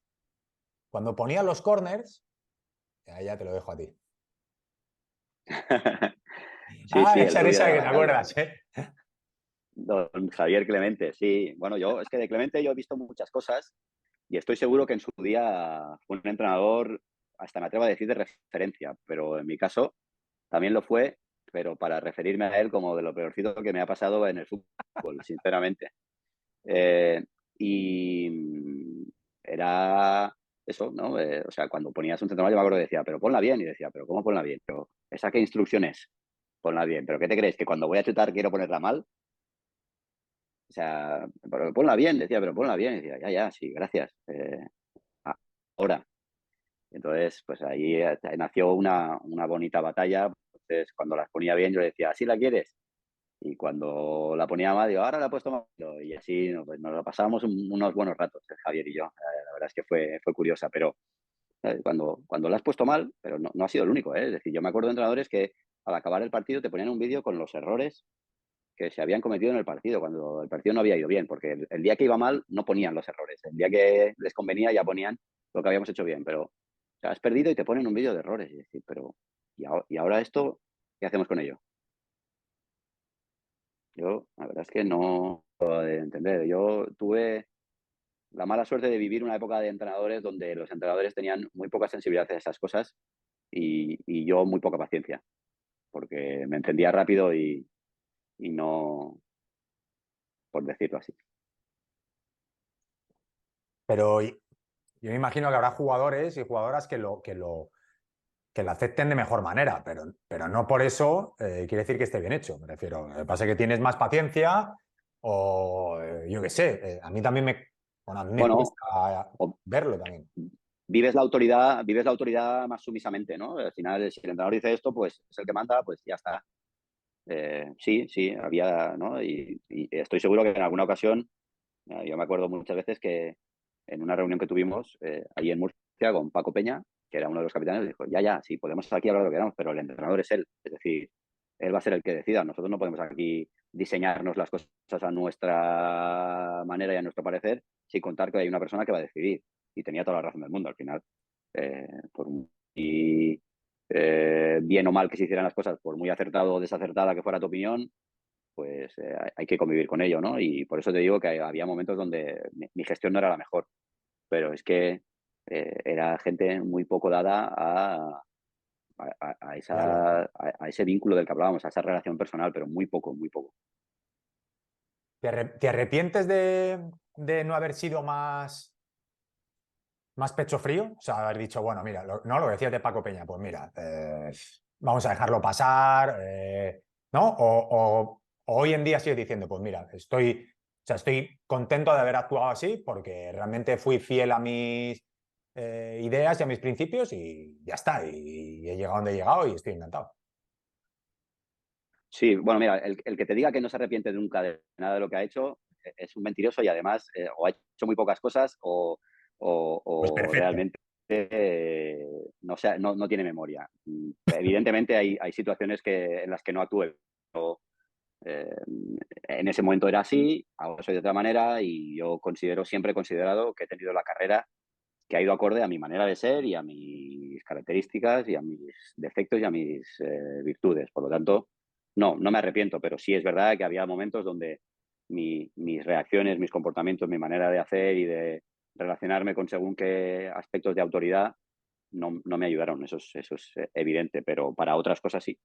cuando ponía los corners, ya te lo dejo a ti. Sí, sí, el rubio Esa de que te Baracaldo. acuerdas, ¿eh? Don Javier Clemente, sí. Bueno, es que de Clemente yo he visto muchas cosas y estoy seguro que en su día fue un entrenador, hasta me atrevo a decir, de referencia, pero en mi caso también lo fue, pero para referirme a él como de lo peorcito que me ha pasado en el fútbol, sinceramente. Y era eso, ¿no? O sea, cuando ponías un centro yo me acuerdo que decía, pero ponla bien, y decía, pero ¿cómo ponla bien? Pero, ¿esa qué instrucciones? Ponla bien, pero ¿qué te crees? ¿Que cuando voy a chutar quiero ponerla mal? O sea, pero ponla bien, decía, pero ponla bien. Y decía, ya, sí, gracias. Ahora. Entonces, pues ahí nació una bonita batalla. Entonces, cuando las ponía bien, yo le decía, ¿así la quieres? Y cuando la ponía mal, digo, ahora la he puesto mal. Y así pues, nos lo pasábamos unos buenos ratos, Javier y yo. La verdad es que fue curiosa, pero cuando la has puesto mal, pero no ha sido el único, ¿eh? Es decir, yo me acuerdo de entrenadores que al acabar el partido te ponían un vídeo con los errores que se habían cometido en el partido, cuando el partido no había ido bien, porque el día que iba mal no ponían los errores, el día que les convenía ya ponían lo que habíamos hecho bien, pero o sea, has perdido y te ponen un vídeo de errores, y decir, pero ¿y ahora esto qué hacemos con ello? Yo, la verdad es que no puedo entender. Yo tuve la mala suerte de vivir una época de entrenadores donde los entrenadores tenían muy poca sensibilidad a esas cosas y yo muy poca paciencia, porque me encendía rápido y no, por decirlo así. Pero yo me imagino que habrá jugadores y jugadoras que lo acepten de mejor manera, pero no por eso quiere decir que esté bien hecho. Me refiero, me pasa que tienes más paciencia o yo qué sé, bueno, a mí me Bueno, cuesta o verlo también. vives la autoridad más sumisamente, ¿no? Al final, si el entrenador dice esto, pues es el que manda, pues ya está. Sí, había, ¿no? Y estoy seguro que en alguna ocasión, yo me acuerdo muchas veces que en una reunión que tuvimos ahí en Murcia con Paco Peña, que era uno de los capitanes, dijo, ya, sí, podemos aquí hablar lo que queramos, pero el entrenador es él. Es decir, él va a ser el que decida. Nosotros no podemos aquí diseñarnos las cosas a nuestra manera y a nuestro parecer sin contar que hay una persona que va a decidir. Y tenía toda la razón del mundo al final. Por muy bien o mal que se hicieran las cosas, por muy acertado o desacertada que fuera tu opinión, pues hay que convivir con ello, ¿no? Y por eso te digo que había momentos donde mi gestión no era la mejor, pero es que era gente muy poco dada Ya. a ese vínculo del que hablábamos, a esa relación personal, pero muy poco, muy poco. ¿Te arrepientes de no haber sido más pecho frío? O sea, haber dicho, bueno, mira, no lo decías de Paco Peña, pues mira, vamos a dejarlo pasar, ¿no? O hoy en día sigues diciendo, pues mira, estoy contento de haber actuado así porque realmente fui fiel a mis ideas y a mis principios y ya está, y he llegado donde he llegado y estoy encantado. Sí, bueno, mira, el que te diga que no se arrepiente nunca de nada de lo que ha hecho es un mentiroso y además o ha hecho muy pocas cosas Pues o perfecto. realmente no tiene memoria. Evidentemente hay situaciones en las que no actúe. Eh, en ese momento era así, ahora soy de otra manera y yo siempre he considerado que he tenido la carrera que ha ido acorde a mi manera de ser y a mis características y a mis defectos y a mis virtudes. Por lo tanto, no me arrepiento, pero sí es verdad que había momentos donde mis reacciones, mis comportamientos, mi manera de hacer y de relacionarme con según qué aspectos de autoridad no me ayudaron, eso es evidente, pero para otras cosas sí.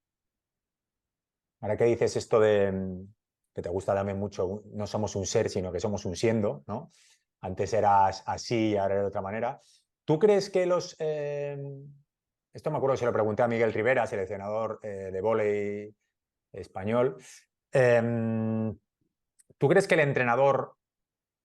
Ahora que dices esto de que te gusta también mucho, no somos un ser, sino que somos un siendo, ¿no? Antes eras así y ahora eres de otra manera. ¿Tú crees que esto me acuerdo que se lo pregunté a Miguel Rivera, seleccionador de vóley español. Em, ¿Tú crees que el entrenador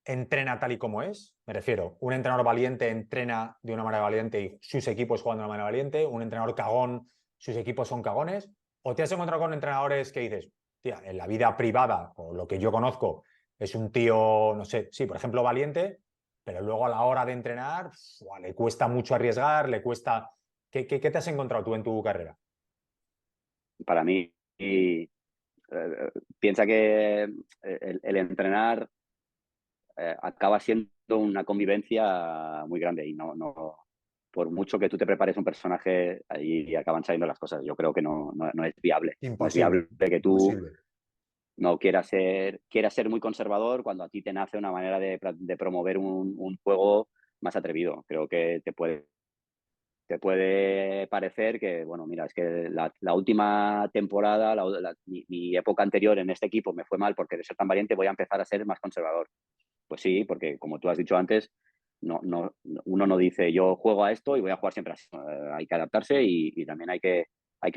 entrena tal y como es? Me refiero, un entrenador valiente entrena de una manera valiente y sus equipos juegan de una manera valiente, un entrenador cagón, sus equipos son cagones, o te has encontrado con entrenadores que dices, tía, en la vida privada o lo que yo conozco es un tío, no sé, sí, por ejemplo, valiente, pero luego a la hora de entrenar le cuesta mucho arriesgar, le cuesta... ¿Qué te has encontrado tú en tu carrera? Para mí, piensa que el entrenar acaba siendo una convivencia muy grande y por mucho que tú te prepares un personaje, ahí acaban saliendo las cosas. Yo creo que no es viable. No es Imposible, viable que tú imposible. no quieras ser muy conservador cuando a ti te nace una manera de promover un juego más atrevido. Creo que te puede parecer que, bueno, mira, es que la última temporada, mi época anterior en este equipo me fue mal porque de ser tan valiente voy a empezar a ser más conservador. Pues sí, porque como tú has dicho antes, uno no dice yo juego a esto y voy a jugar siempre así. Hay que adaptarse y también hay que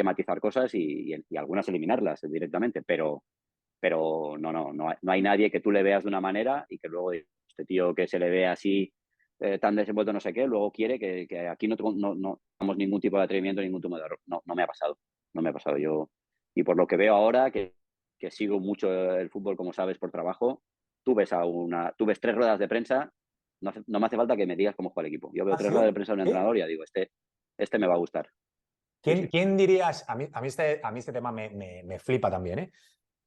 matizar cosas y algunas eliminarlas directamente, pero no hay nadie que tú le veas de una manera y que luego este tío que se le ve así tan desenvuelto no sé qué, luego quiere que aquí no damos ningún tipo de atrevimiento, ningún tipo de error. No me ha pasado, no me ha pasado yo. Y por lo que veo ahora, que sigo mucho el fútbol, como sabes, por trabajo, tú ves 3 ruedas de prensa, no me hace falta que me digas cómo juega el equipo. Yo veo ¿Ah, 3 ruedas sí? de prensa de un ¿Sí? entrenador y ya digo, este me va a gustar. Sí, ¿Quién, sí. quién dirías? A mí este tema me flipa también, ¿eh?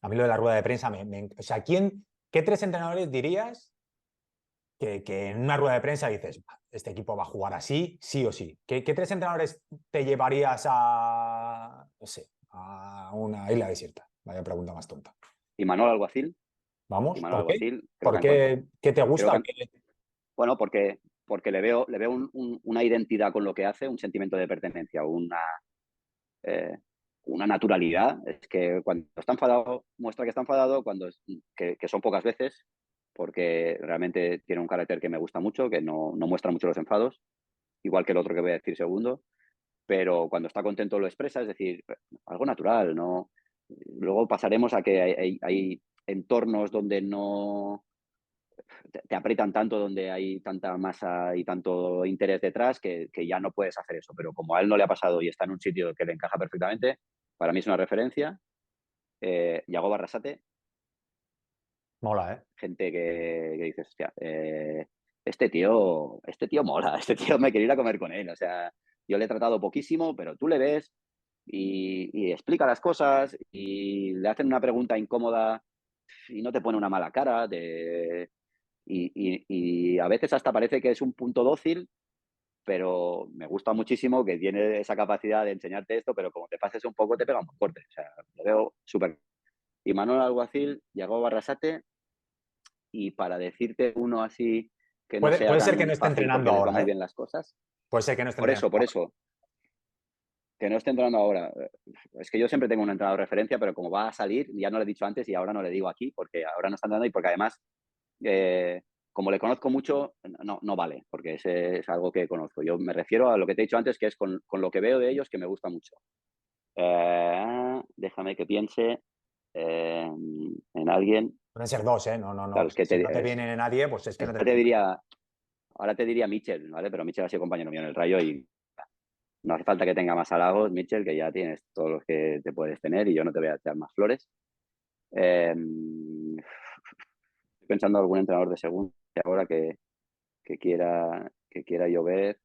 A mí lo de la rueda de prensa, o sea, ¿qué tres entrenadores dirías que en una rueda de prensa dices, "Bah, este equipo va a jugar así, sí o sí"? ¿Qué tres entrenadores te llevarías no sé, a una isla desierta? Vaya pregunta más tonta. Y Manuel Alguacil, y Vamos, Manuel ¿por qué? Alguacil, creo que ¿Por han, con- qué? ¿Qué te creo gusta? que ¿O han- qué? Bueno, porque le veo una identidad con lo que hace, un sentimiento de pertenencia, eh, una naturalidad. Es que cuando está enfadado, muestra que está enfadado, que son pocas veces, porque realmente tiene un carácter que me gusta mucho, que no muestra mucho los enfados, igual que el otro que voy a decir segundo, pero cuando está contento lo expresa, es decir, algo natural, ¿no? Luego pasaremos a que hay entornos donde no te aprietan tanto, donde hay tanta masa y tanto interés detrás que ya no puedes hacer eso. Pero como a él no le ha pasado y está en un sitio que le encaja perfectamente, para mí es una referencia. Yago Barrasate, Mola, ¿eh? gente que dices, hostia, este tío mola, este tío me quiere ir a comer con él. O sea, yo le he tratado poquísimo, pero tú le ves y explica las cosas y le hacen una pregunta incómoda y no te pone una mala cara. Y a veces hasta parece que es un punto dócil, pero me gusta muchísimo que tiene esa capacidad de enseñarte esto, pero como te pases un poco te pega un corte. O sea, lo veo súper. Y Manuel Alguacil, Yago Barrasate, y para decirte uno así que no sea Puede ser que no tan esté fácil entrenando porque les va ahora, muy ¿eh? bien las cosas. Puede ser que no esté Por entrenando eso, por ahora. eso, que no esté entrando ahora. Es que yo siempre tengo un entrenador de referencia, pero como va a salir, ya no le he dicho antes y ahora no le digo aquí, porque ahora no está entrando y porque además, eh, como le conozco mucho, no vale, porque ese es algo que conozco. Yo me refiero a lo que te he dicho antes, que es con lo que veo de ellos, que me gusta mucho. Déjame que piense en alguien. Pueden ser dos, ¿eh? No, no, no. Claro, O sea, si no te viene nadie, pues es que no te te viene nadie. diría, ahora te diría Mitchell, ¿vale? Pero Mitchell ha sido compañero mío en el Rayo y no hace falta que tenga más halagos, Mitchell, que ya tienes todos los que te puedes tener y yo no te voy a echar más flores. Estoy pensando en algún entrenador de segunda ahora que quiera llover.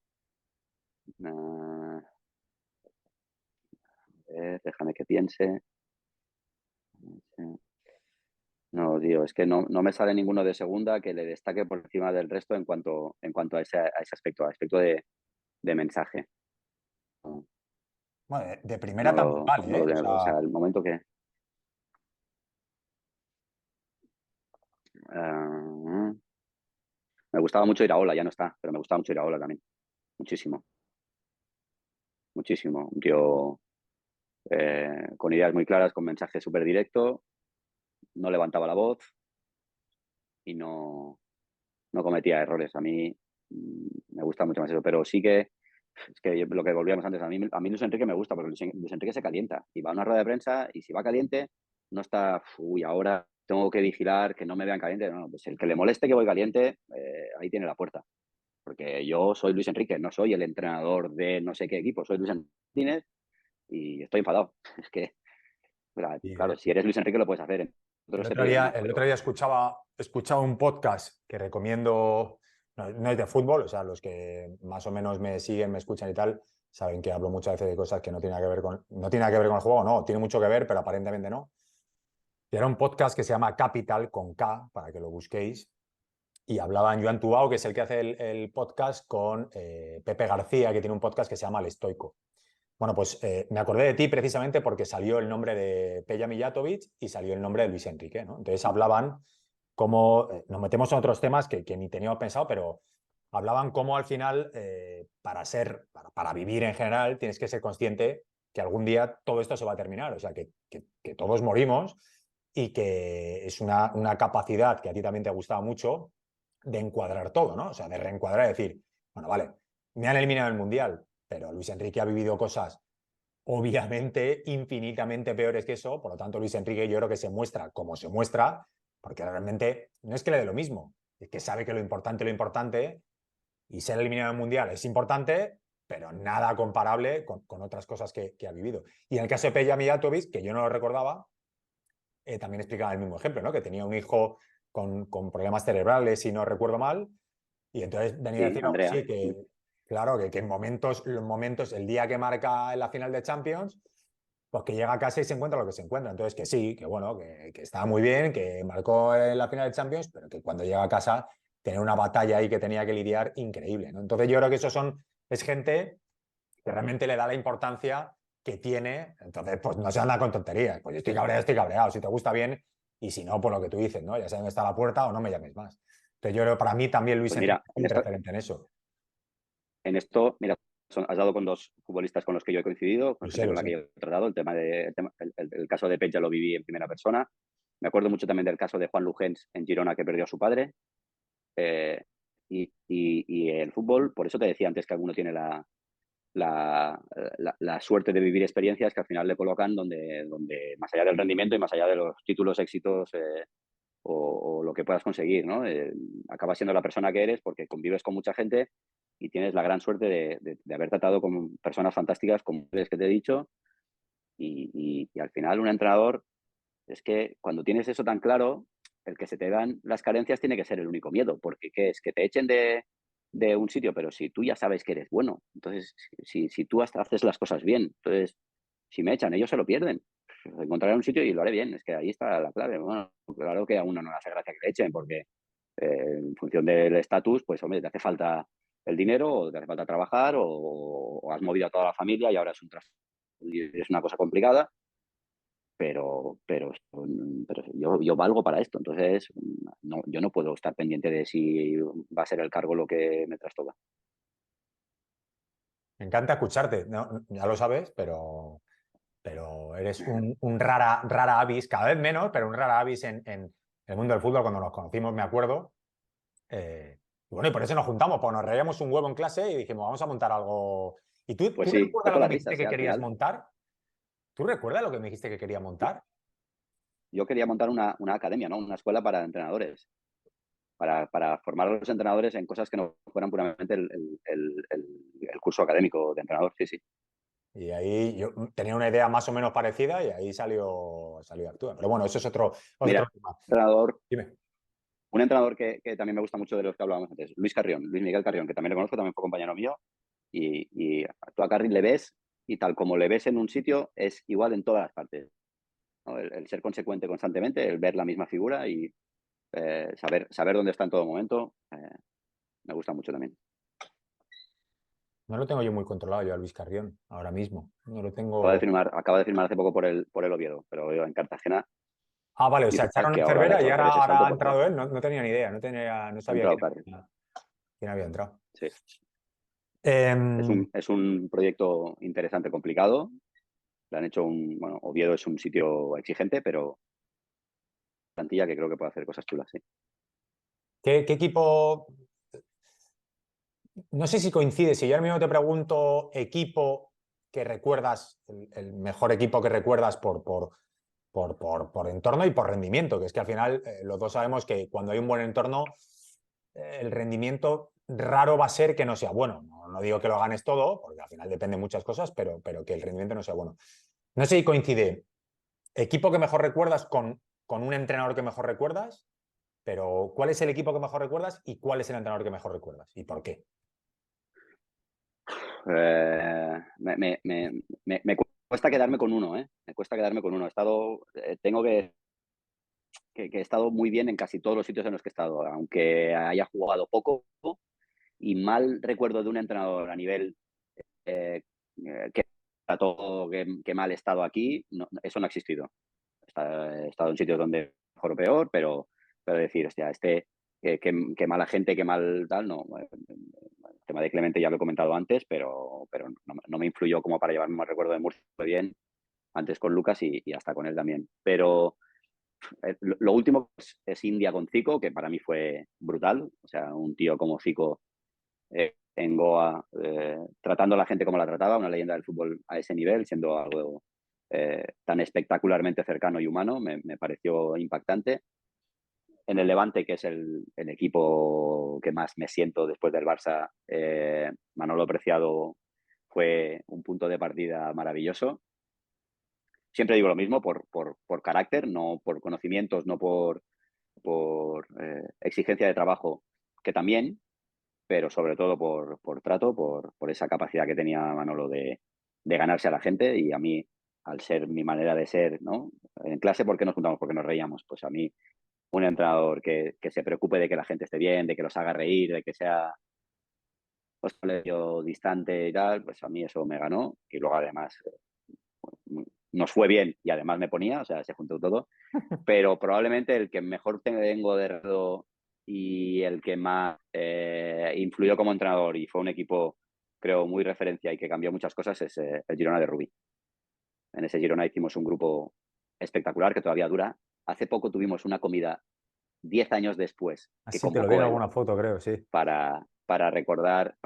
Déjame que piense. No, tío, es que no me sale ninguno de segunda que le destaque por encima del resto en cuanto a ese aspecto de mensaje. No, Bueno, de primera no también lo, vale, no lo ¿eh? O tengo. O sea, sea, el momento que. eh, Me gustaba mucho Iraola, ya no está, pero me gustaba mucho Iraola también. Muchísimo, muchísimo. Un tío con ideas muy claras, con mensaje súper directo, no levantaba la voz y no cometía errores. A mí me gusta mucho más eso, pero sí que es que lo que volvíamos antes, a mí Luis Enrique me gusta, porque Luis Enrique se calienta y va a una rueda de prensa y si va caliente, no está, uy, ahora tengo que vigilar que no me vean caliente. No, pues el que le moleste que voy caliente, ahí tiene la puerta. Porque yo soy Luis Enrique, no soy el entrenador de no sé qué equipo, soy Luis Enrique y estoy enfadado. Es que, y, claro, si eres Luis Enrique lo puedes hacer, en el otros se otro te dirá día, más, el otro pero día escuchaba un podcast que recomiendo, no, no es de fútbol, o sea, los que más o menos me siguen, me escuchan y tal, saben que hablo muchas veces de cosas que no tienen que ver no tienen que ver con el juego, no, tiene mucho que ver, pero aparentemente no. Y era un podcast que se llama Capital, con K, para que lo busquéis, y hablaban Joan Tubao, que es el que hace el podcast, con Pepe García, que tiene un podcast que se llama El Estoico. Bueno, pues me acordé de ti precisamente porque salió el nombre de Peja Mijatovic y salió el nombre de Luis Enrique, ¿no? Entonces hablaban cómo, nos metemos en otros temas que ni teníamos pensado, pero hablaban cómo al final, para vivir en general, tienes que ser consciente que algún día todo esto se va a terminar, o sea, que todos morimos y que es una capacidad que a ti también te ha gustado mucho de encuadrar todo, ¿no? O sea, de reencuadrar y decir, bueno, vale, me han eliminado el Mundial, pero Luis Enrique ha vivido cosas obviamente infinitamente peores que eso, por lo tanto Luis Enrique yo creo que se muestra como se muestra, porque realmente no es que le dé lo mismo, es que sabe que lo importante, y ser eliminado en el Mundial es importante, pero nada comparable con otras cosas que ha vivido. Y en el caso de Peja Mijatovic, que yo no lo recordaba, también explicaba el mismo ejemplo, ¿no? Que tenía un hijo con problemas cerebrales, si no recuerdo mal, y entonces venía a sí, decir, no, Andrea. sí, que claro, que en los momentos, el día que marca en la final de Champions, pues que llega a casa y se encuentra lo que se encuentra. Entonces, que sí, que bueno, que está muy bien, que marcó en la final de Champions, pero que cuando llega a casa tenía una batalla ahí que tenía que lidiar increíble, ¿no? Entonces, yo creo que es gente que realmente le da la importancia que tiene. Entonces, pues no se anda con tonterías. Pues yo estoy cabreado. Si te gusta bien, y si no, pues lo que tú dices, ¿no? Ya sabes dónde está la puerta o no me llames más. Entonces, yo creo que para mí también Luis Pues Enrique mira, es un referente en eso. mira, has dado con dos futbolistas con los que yo he coincidido, con Lo sé, gente lo con la que sé. yo he tratado. El caso de Peja lo viví en primera persona. Me acuerdo mucho también del caso de Juan Lugens en Girona, que perdió a su padre. Eh, y el fútbol, por eso te decía antes que alguno tiene la suerte de vivir experiencias que al final le colocan donde más allá del rendimiento y más allá de los títulos, éxitos o lo que puedas conseguir, ¿no? Acabas siendo la persona que eres porque convives con mucha gente y tienes la gran suerte de haber tratado con personas fantásticas como las que te he dicho y al final un entrenador es que cuando tienes eso tan claro el que se te dan las carencias tiene que ser el único miedo, porque ¿qué es? Que te echen de un sitio, pero si tú ya sabes que eres bueno, entonces si tú hasta haces las cosas bien, entonces si me echan, ellos se lo pierden. Encontraré un sitio y lo haré bien, es que ahí está la clave. Bueno, claro que a uno no le hace gracia que le echen, porque en función del estatus, pues hombre, te hace falta el dinero, o te hace falta trabajar, o has movido a toda la familia y ahora es una cosa complicada, pero yo valgo para esto, entonces no, yo no puedo estar pendiente de si va a ser el cargo lo que me trastoca. Me encanta escucharte, ya lo sabes, pero eres un rara avis, cada vez menos, pero un rara avis en el mundo del fútbol. Cuando nos conocimos, me acuerdo. Y bueno, y por eso nos juntamos, pues nos reíamos un huevo en clase y dijimos, vamos a montar algo. ¿Y tú Pues sí, fue recuerdas lo con que las me dijiste risas, que al querías final. montar? ¿Tú recuerdas lo que me dijiste que quería montar? Yo quería montar una academia, ¿no? Una escuela para entrenadores, para formar a los entrenadores en cosas que no fueran puramente el curso académico de entrenador, sí, sí. Y ahí yo tenía una idea más o menos parecida y ahí salió Actúa. Pero bueno, eso es otro Mira, tema. entrenador, Dime. un entrenador que también me gusta mucho de los que hablábamos antes, Luis Carrión, Luis Miguel Carrión, que también le conozco, también fue compañero mío, y tú a Carrión le ves y tal como le ves en un sitio es igual en todas las partes, ¿no? El ser consecuente constantemente, el ver la misma figura y saber dónde está en todo momento, me gusta mucho también. No lo tengo yo muy controlado yo a Luis Carrión ahora mismo. No lo Acaba de tengo. firmar, acaba de firmar hace poco por el Oviedo, pero yo en Cartagena Ah, vale, o sea, dice echaron que en ahora Cervera y reforzar ese ahora salto ha porque entrado él. No tenía ni idea, no ha sabía entrado Carrión. quién había entrado. Sí. Es Em, un, es un proyecto interesante, complicado. Le han hecho bueno, Oviedo es un sitio exigente, pero plantilla que creo que puede hacer cosas chulas, sí. ¿qué equipo? No sé si coincide, si yo ahora mismo te pregunto equipo que recuerdas, el mejor equipo que recuerdas por entorno y por rendimiento, que es que al final los dos sabemos que cuando hay un buen entorno, el rendimiento raro va a ser que no sea bueno. No digo que lo ganes todo, porque al final depende de muchas cosas, pero que el rendimiento no sea bueno. No sé si coincide equipo que mejor recuerdas con un entrenador que mejor recuerdas, pero ¿cuál es el equipo que mejor recuerdas y cuál es el entrenador que mejor recuerdas? ¿Y por qué? Me cuesta quedarme con uno, ¿eh? Me cuesta quedarme con uno. Tengo que he estado muy bien en casi todos los sitios en los que he estado, aunque haya jugado poco y mal recuerdo de un entrenador a nivel que trató que mal he estado aquí, eso no ha existido. He estado en sitios donde mejor o peor, pero decir, hostia, qué mala gente, qué mal tal, no. El tema de Clemente ya lo he comentado antes, pero no me influyó como para llevarme más recuerdo de Murcia. Fue bien, antes con Lucas y hasta con él también. Pero lo último es India con Zico, que para mí fue brutal. O sea, un tío como Zico en Goa, tratando a la gente como la trataba, una leyenda del fútbol a ese nivel, siendo algo tan espectacularmente cercano y humano, me pareció impactante. En el Levante, que es el equipo que más me siento después del Barça, Manolo Preciado fue un punto de partida maravilloso. Siempre digo lo mismo, por carácter, no por conocimientos, no por exigencia de trabajo, que también, pero sobre todo por trato, por esa capacidad que tenía Manolo de ganarse a la gente y a mí, al ser mi manera de ser, ¿no? En clase, ¿por qué nos juntamos? Porque nos reíamos. Pues a mí, un entrenador que se preocupe de que la gente esté bien, de que los haga reír, de que sea pues, distante y tal, pues a mí eso me ganó. Y luego además nos fue bien y además me ponía, o sea, se juntó todo. Pero probablemente el que mejor tengo de redo y el que más influyó como entrenador y fue un equipo, creo, muy referencia y que cambió muchas cosas es el Girona de Rubí. En ese Girona hicimos un grupo espectacular que todavía dura. Hace poco tuvimos una comida 10 años después que Así te lo vi en convocó él alguna foto, creo, sí. para recordar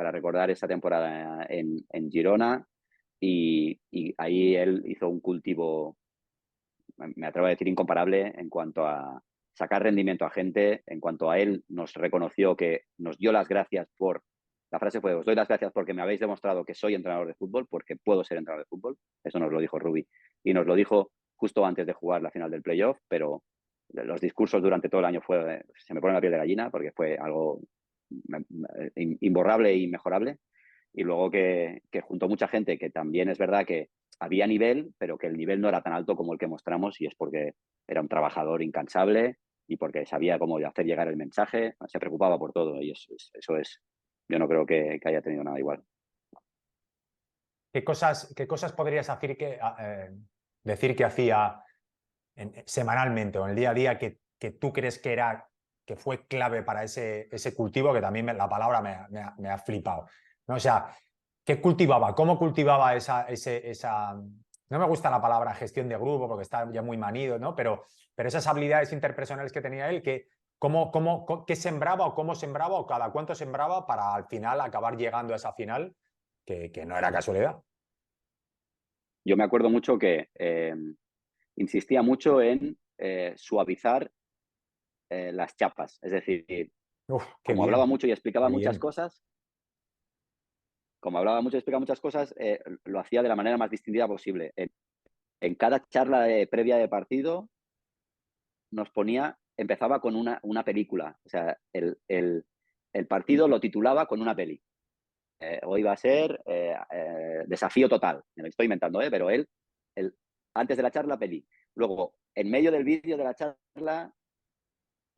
esa temporada en Girona y ahí él hizo un cultivo, me atrevo a decir, incomparable en cuanto a sacar rendimiento a gente, en cuanto a él nos reconoció que nos dio las gracias la frase fue, os doy las gracias porque me habéis demostrado que soy entrenador de fútbol, porque puedo ser entrenador de fútbol, eso nos lo dijo Rubí, y nos lo dijo justo antes de jugar la final del playoff, pero los discursos durante todo el año se me pone la piel de gallina porque fue algo imborrable e inmejorable. Y luego que juntó mucha gente que también es verdad que había nivel, pero que el nivel no era tan alto como el que mostramos, y es porque era un trabajador incansable y porque sabía cómo hacer llegar el mensaje, se preocupaba por todo, y eso es, yo no creo que haya tenido nada igual. qué cosas podrías decir que hacía semanalmente o en el día a día que tú crees que fue clave para ese cultivo, que también la palabra me ha flipado, ¿no? O sea, ¿qué cultivaba? ¿Cómo cultivaba esa... No me gusta la palabra gestión de grupo porque está ya muy manido, ¿no? Pero esas habilidades interpersonales que tenía él, ¿qué sembraba o cómo sembraba o cada cuánto sembraba para al final acabar llegando a esa final, que no era casualidad? Yo me acuerdo mucho que insistía mucho en suavizar las chapas, es decir, Uf, qué como hablaba bien, mucho y qué explicaba muchas bien. cosas, lo hacía de la manera más distintiva posible. En cada charla previa de partido empezaba con una película. O sea, el partido lo titulaba con una peli. Hoy va a ser desafío total. Me lo estoy inventando, pero él, antes de la charla, peli. Luego, en medio del vídeo de la charla,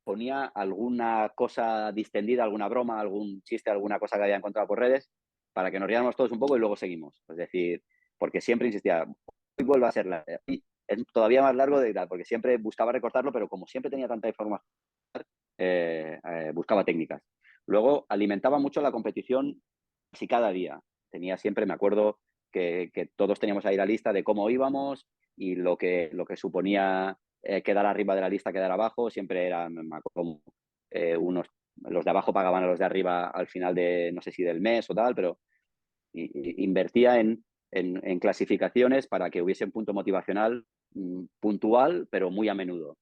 ponía alguna cosa distendida, alguna broma, algún chiste, alguna cosa que había encontrado por redes, para que nos riéramos todos un poco y luego seguimos. Es decir, porque siempre insistía, hoy vuelve a ser es todavía más largo de tal, porque siempre buscaba recortarlo, pero como siempre tenía tanta información, buscaba técnicas. Luego alimentaba mucho la competición, si cada día. Tenía siempre, me acuerdo que todos teníamos ahí la lista de cómo íbamos y lo que suponía quedar arriba de la lista, quedar abajo, siempre era, me acuerdo, los de abajo pagaban a los de arriba al final de, no sé si del mes o tal, pero invertía en clasificaciones para que hubiese un punto motivacional puntual, pero muy a menudo.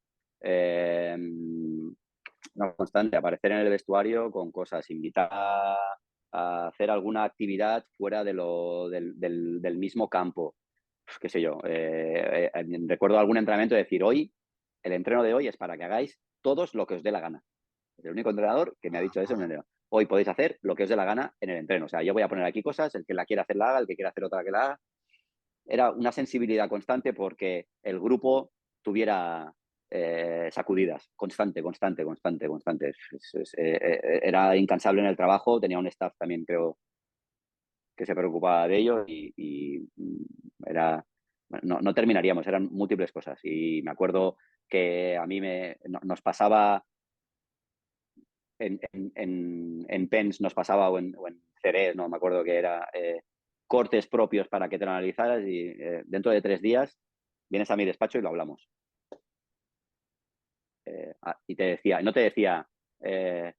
Una constante, aparecer en el vestuario con cosas, invitar a hacer alguna actividad fuera del mismo campo. Pues, qué sé yo, recuerdo algún entrenamiento de decir, hoy, el entreno de hoy es para que hagáis todos lo que os dé la gana. Es el único entrenador que me ha dicho eso en el entreno. Hoy podéis hacer lo que os dé la gana en el entreno. O sea, yo voy a poner aquí cosas, el que la quiera hacer la haga, el que quiera hacer otra que la haga. Era una sensibilidad constante porque el grupo tuviera sacudidas, constante. Era incansable en el trabajo, tenía un staff también, creo, que se preocupaba de ello y era, no terminaríamos, eran múltiples cosas. Y me acuerdo que a mí nos pasaba en PENS, nos pasaba o en Ceres, no me acuerdo que era, cortes propios para que te lo analizaras y dentro de 3 días vienes a mi despacho y lo hablamos. Y te decía, no te decía, he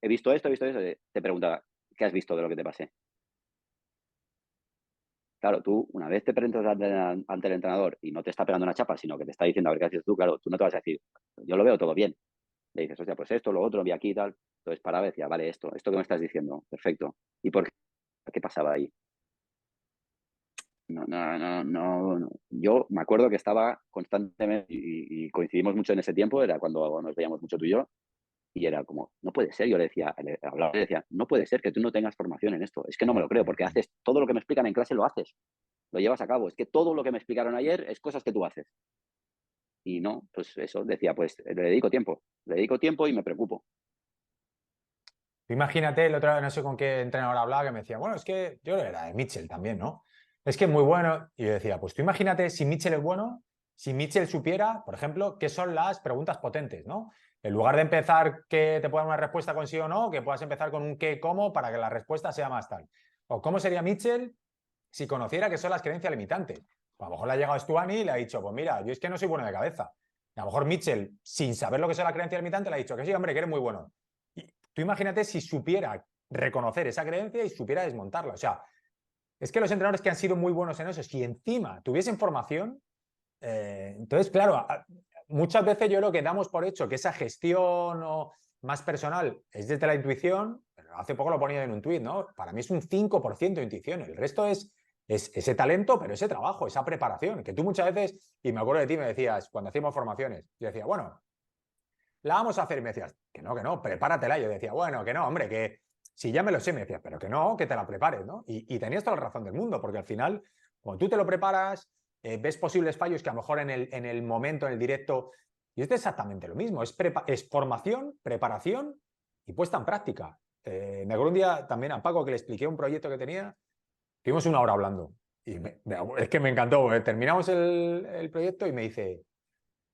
visto esto, te preguntaba, ¿qué has visto de lo que te pasé? Claro, tú, una vez te presentas ante el entrenador y no te está pegando una chapa, sino que te está diciendo, a ver qué haces tú, claro, tú no te vas a decir, yo lo veo todo bien. Le dices, hostia, pues esto, lo otro, vi aquí y tal. Entonces paraba y decía, vale, esto que me estás diciendo, perfecto. ¿Y por qué pasaba ahí? No. Yo me acuerdo que estaba constantemente, y coincidimos mucho en ese tiempo, era cuando nos veíamos mucho tú y yo, y era como, no puede ser, yo le decía, hablaba, le decía, no puede ser que tú no tengas formación en esto, es que no me lo creo, porque haces todo lo que me explican en clase, lo haces, lo llevas a cabo, es que todo lo que me explicaron ayer es cosas que tú haces. Y no, pues eso, decía, pues le dedico tiempo y me preocupo. Imagínate, el otro día no sé con qué entrenador hablaba que me decía, bueno, es que yo era de Mitchell también, ¿no? Es que es muy bueno. Y yo decía, pues tú imagínate si Mitchell es bueno, si Mitchell supiera, por ejemplo, qué son las preguntas potentes, ¿no? En lugar de empezar que te pueda dar una respuesta con sí o no, que puedas empezar con un qué, cómo, para que la respuesta sea más tal. O cómo sería Mitchell si conociera qué son las creencias limitantes. A lo mejor le ha llegado Stuani y le ha dicho, pues mira, yo es que no soy bueno de cabeza. Y a lo mejor Mitchell, sin saber lo que son las creencias limitantes, le ha dicho que sí, hombre, que eres muy bueno. Y tú imagínate si supiera reconocer esa creencia y supiera desmontarla. O sea, es que los entrenadores que han sido muy buenos en eso, si encima tuviesen formación, entonces, claro, muchas veces yo creo que damos por hecho que esa gestión o más personal es desde la intuición, pero hace poco lo ponía en un tuit, ¿no? Para mí es un 5% de intuición, el resto es ese talento, pero ese trabajo, esa preparación, que tú muchas veces, y me acuerdo de ti, me decías, cuando hacíamos formaciones, yo decía, bueno, la vamos a hacer. Y me decías, que no, prepáratela. Y yo decía, bueno, que no, hombre, que si ya me lo sé, me decías, pero que no, que te la prepares, ¿no? Y tenías toda la razón del mundo, porque al final, cuando tú te lo preparas, ves posibles fallos que a lo mejor en el momento, en el directo, y esto es exactamente lo mismo, es formación, preparación y puesta en práctica. Me acuerdo un día también a Paco que le expliqué un proyecto que tenía, estuvimos una hora hablando, y es que me encantó, terminamos el proyecto y me dice,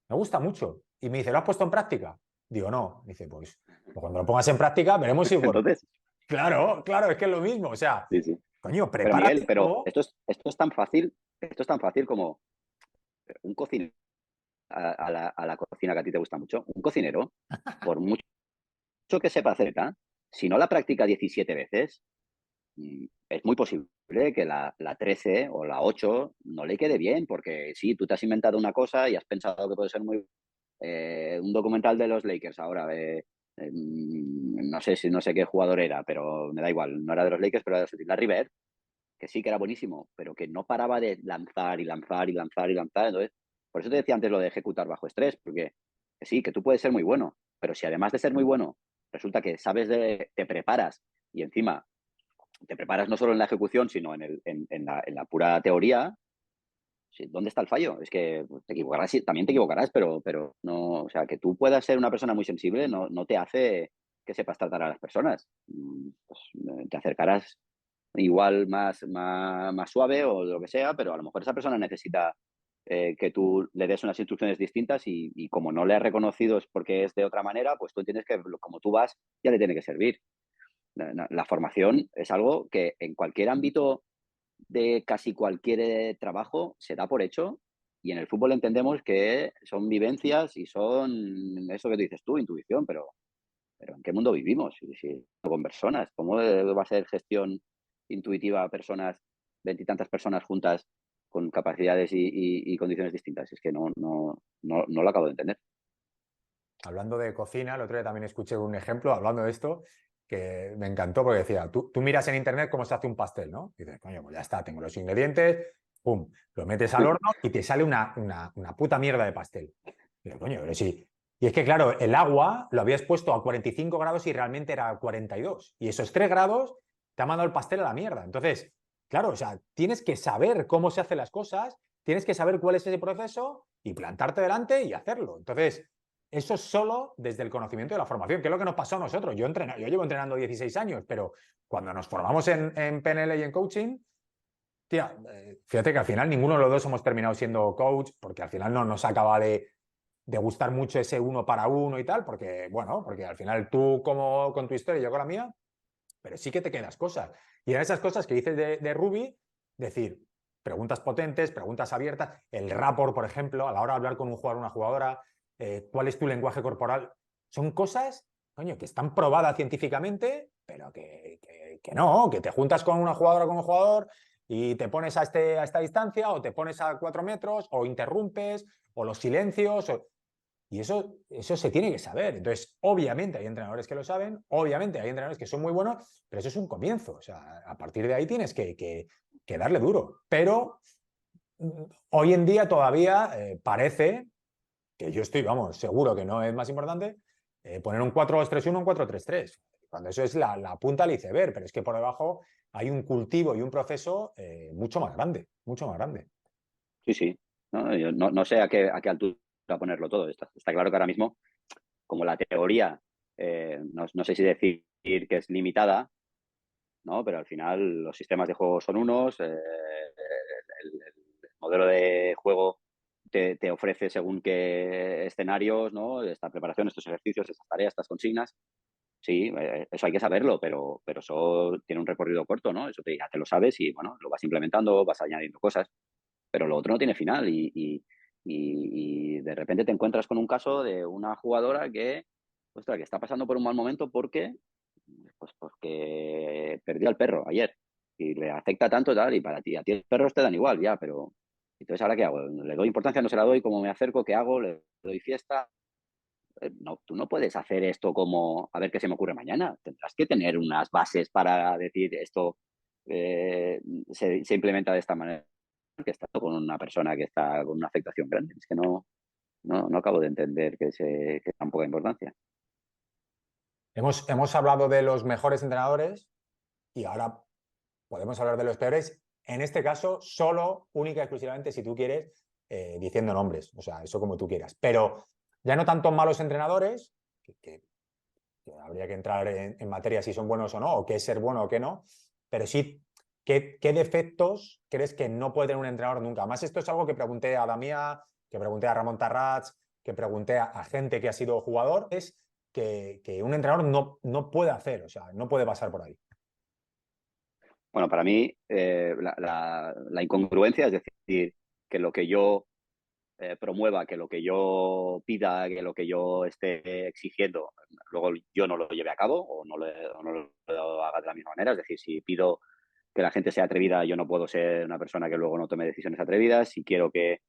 me gusta mucho, y me dice, ¿lo has puesto en práctica? Digo, no. Me dice, pues cuando lo pongas en práctica veremos si... Entonces, Claro, claro, es que es lo mismo. O sea, sí, sí. coño, Pero prepárate Miguel, pero algo. esto es tan fácil como un cocinero a la cocina que a ti te gusta mucho. Un cocinero, por mucho que sepa hacer, si no la practica 17 veces, es muy posible que la 13 o la 8 no le quede bien, porque sí, tú te has inventado una cosa y has pensado que puede ser muy... un documental de los Lakers ahora, no sé qué jugador era, pero me da igual, no era de los Lakers, pero era de Larry Bird, que sí que era buenísimo, pero que no paraba de lanzar y lanzar y lanzar y lanzar. Entonces, por eso te decía antes lo de ejecutar bajo estrés, porque que sí, que tú puedes ser muy bueno, pero si además de ser muy bueno, resulta que te preparas y encima te preparas no solo en la ejecución, sino en la pura teoría, sí, ¿dónde está el fallo? Es que pues, te equivocarás, sí, también te equivocarás, pero no, o sea, que tú puedas ser una persona muy sensible no te hace que sepas tratar a las personas. Pues, te acercarás igual más suave o lo que sea, pero a lo mejor esa persona necesita que tú le des unas instrucciones distintas y como no le has reconocido es porque es de otra manera, pues tú tienes que, como tú vas, ya le tiene que servir. La formación es algo que en cualquier ámbito de casi cualquier trabajo se da por hecho y en el fútbol entendemos que son vivencias y son eso que dices tú, intuición, pero ¿en qué mundo vivimos? Si con personas, ¿cómo va a ser gestión intuitiva a personas, veintitantas personas juntas con capacidades y condiciones distintas? Es que no lo acabo de entender. Hablando de cocina, el otro día también escuché un ejemplo hablando de esto que me encantó porque decía, tú miras en internet cómo se hace un pastel, ¿no? Y dices, coño, pues ya está, tengo los ingredientes, pum, lo metes al horno y te sale una puta mierda de pastel. Y digo, coño, pero sí. Y es que, claro, el agua lo habías puesto a 45 grados y realmente era a 42. Y esos 3 grados te ha mandado el pastel a la mierda. Entonces, claro, o sea, tienes que saber cómo se hacen las cosas, tienes que saber cuál es ese proceso y plantarte delante y hacerlo. Entonces, eso es solo desde el conocimiento de la formación, que es lo que nos pasó a nosotros. Yo llevo entrenando 16 años, pero cuando nos formamos en PNL y en coaching, tía, fíjate que al final ninguno de los dos hemos terminado siendo coach, porque al final no nos acaba de gustar mucho ese uno para uno y tal, porque, bueno, porque al final tú como con tu historia y yo con la mía, pero sí que te quedas cosas. Y en esas cosas que dices de Ruby, decir preguntas potentes, preguntas abiertas, el rapport, por ejemplo, a la hora de hablar con un jugador o una jugadora, cuál es tu lenguaje corporal, son cosas, coño, que están probadas científicamente, pero que no, que te juntas con una jugadora o con un jugador y te pones a esta distancia o te pones a 4 metros o interrumpes o los silencios. Y eso se tiene que saber. Entonces, obviamente hay entrenadores que lo saben, obviamente hay entrenadores que son muy buenos, pero eso es un comienzo. O sea, a partir de ahí tienes que darle duro. Pero hoy en día todavía parece que yo estoy, vamos, seguro que no es más importante poner un 4-2-3-1, un 4-3-3. Cuando eso es la punta del iceberg, pero es que por debajo hay un cultivo y un proceso mucho más grande, mucho más grande. Sí, sí. No, yo no sé a qué altura ponerlo todo. Está claro que ahora mismo, como la teoría, no sé si decir que es limitada, ¿no? Pero al final los sistemas de juego son unos, el modelo de juego te ofrece según qué escenarios, ¿no? Esta preparación, estos ejercicios, estas tareas, estas consignas. Sí, eso hay que saberlo, pero eso tiene un recorrido corto, ¿no? Eso ya te lo sabes y, bueno, lo vas implementando, vas añadiendo cosas, pero lo otro no tiene final y de repente te encuentras con un caso de una jugadora que, ostras, que está pasando por un mal momento pues porque perdió al perro ayer y le afecta tanto tal y para ti, a ti los perros te dan igual ya, pero entonces ahora qué hago, le doy importancia, no se la doy, cómo me acerco, qué hago, le doy fiesta. No, tú no puedes hacer esto como a ver qué se me ocurre mañana, tendrás que tener unas bases para decir esto eh, se implementa de esta manera, que está con una persona que está con una afectación grande, es que no, no acabo de entender que tan poca importancia. Hemos hablado de los mejores entrenadores y ahora podemos hablar de los peores. En este caso, solo, única y exclusivamente, si tú quieres, diciendo nombres. O sea, eso como tú quieras. Pero ya no tanto malos entrenadores, que habría que entrar en materia si son buenos o no, o qué es ser bueno o qué no, pero sí, ¿qué defectos crees que no puede tener un entrenador nunca? Más esto es algo que pregunté a Damià, que pregunté a Ramón Tarrats, que pregunté a gente que ha sido jugador, es que un entrenador no puede hacer, o sea, no puede pasar por ahí. Bueno, para mí, la incongruencia, es decir, que lo que yo promueva, que lo que yo pida, que lo que yo esté exigiendo, luego yo no lo lleve a cabo o no lo haga de la misma manera. Es decir, si pido que la gente sea atrevida, yo no puedo ser una persona que luego no tome decisiones atrevidas. Si quiero que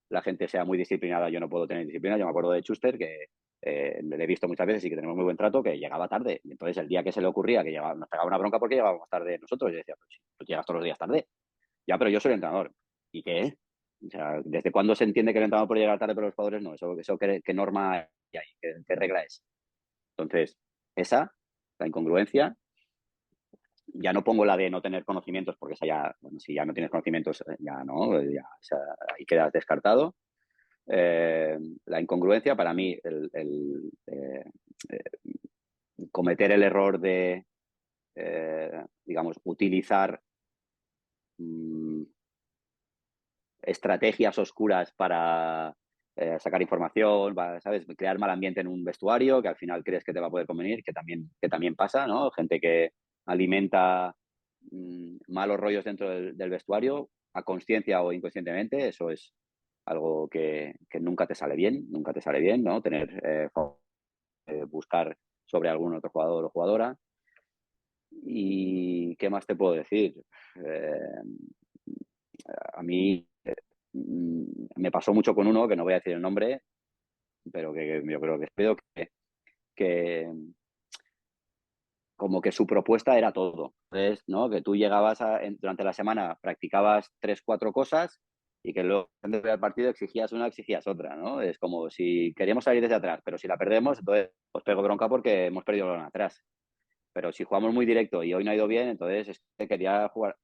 la gente sea muy disciplinada, yo no puedo tener disciplina. Yo me acuerdo de Schuster, que le he visto muchas veces y que tenemos muy buen trato, que llegaba tarde. Entonces, el día que se le ocurría que llegaba, nos pegaba una bronca porque llegábamos tarde nosotros, yo decía, pues, si tú llegas todos los días tarde. Ya, pero yo soy el entrenador. ¿Y qué? O sea, ¿desde cuándo se entiende que el entrenador puede llegar tarde, pero los jugadores no? ¿Eso qué norma hay? ¿Qué regla es? Entonces, la incongruencia, ya no pongo la de no tener conocimientos, porque esa ya, bueno, si ya no tienes conocimientos, ya no, ya, o sea, ahí quedas descartado. La incongruencia, para mí, cometer el error de, digamos, utilizar mmm, estrategias oscuras para sacar información, ¿sabes? Crear mal ambiente en un vestuario que al final crees que te va a poder convenir, que también pasa, ¿no? Gente que alimenta malos rollos dentro del vestuario, a conciencia o inconscientemente, eso es algo que nunca te sale bien, nunca te sale bien, ¿no? Buscar sobre algún otro jugador o jugadora. ¿Y qué más te puedo decir? Eh, a mí me pasó mucho con uno, que no voy a decir el nombre, pero que yo creo que espero que como que su propuesta era todo. Entonces, ¿no? Que tú llegabas durante la semana, practicabas 3, 4 cosas y que luego del partido exigías una, exigías otra, ¿no? Es como si queríamos salir desde atrás, pero si la perdemos, entonces os pego bronca porque hemos perdido el balón atrás. Pero si jugamos muy directo y hoy no ha ido bien, entonces es que quería jugar,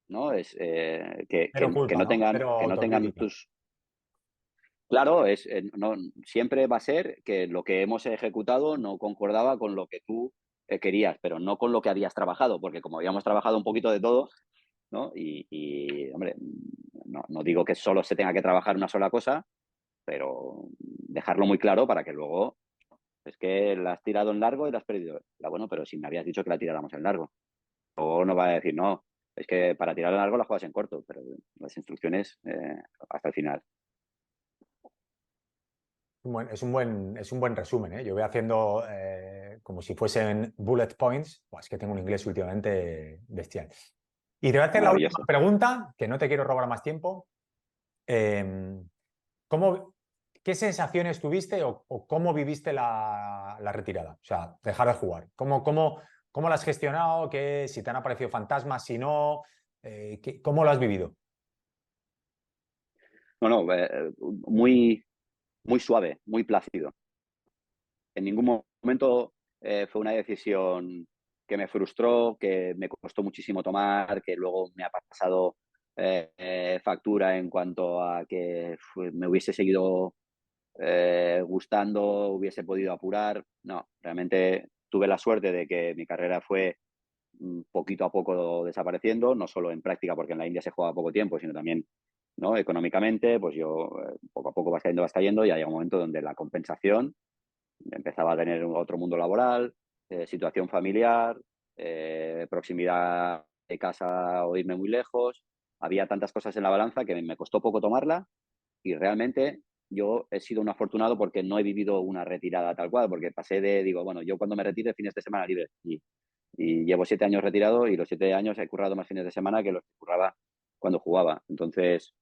¿no? Es Pero que culpa, no ¿no? tengan, Pero que no tengan autocrítica. tus. Claro, no, siempre va a ser que lo que hemos ejecutado no concordaba con lo que tú querías, pero no con lo que habías trabajado, porque como habíamos trabajado un poquito de todo, ¿no? Hombre, no digo que solo se tenga que trabajar una sola cosa, pero dejarlo muy claro para que luego, es que la has tirado en largo y la has perdido. Bueno, pero si me habías dicho que la tiráramos en largo. O no va a decir, no, es que para tirar en largo la juegas en corto, pero las instrucciones hasta el final. Es un buen resumen, ¿eh? Yo voy haciendo como si fuesen bullet points. Buah, es que tengo un inglés últimamente bestial. Y te voy a hacer la última Maravilloso. pregunta, que no te quiero robar más tiempo. Eh, ¿cómo, qué sensaciones tuviste o cómo viviste la retirada? O sea, dejar de jugar. ¿Cómo la has gestionado? Si te han aparecido fantasmas, si no, ¿cómo lo has vivido? No, no, muy, muy suave, muy plácido. En ningún momento fue una decisión que me frustró, que me costó muchísimo tomar, que luego me ha pasado factura en cuanto a que me hubiese seguido gustando, hubiese podido apurar. No, realmente tuve la suerte de que mi carrera fue poquito a poco desapareciendo, no solo en práctica, porque en la India se juega poco tiempo, sino también, ¿no? Económicamente, pues yo poco a poco vas cayendo y hay un momento donde la compensación empezaba a tener otro mundo laboral, situación familiar, proximidad de casa o irme muy lejos. Había tantas cosas en la balanza que me costó poco tomarla y realmente yo he sido un afortunado porque no he vivido una retirada tal cual, porque digo, bueno, yo cuando me retire, fines de semana libre. Y llevo 7 años retirado y los 7 años he currado más fines de semana que los que curraba cuando jugaba. Entonces,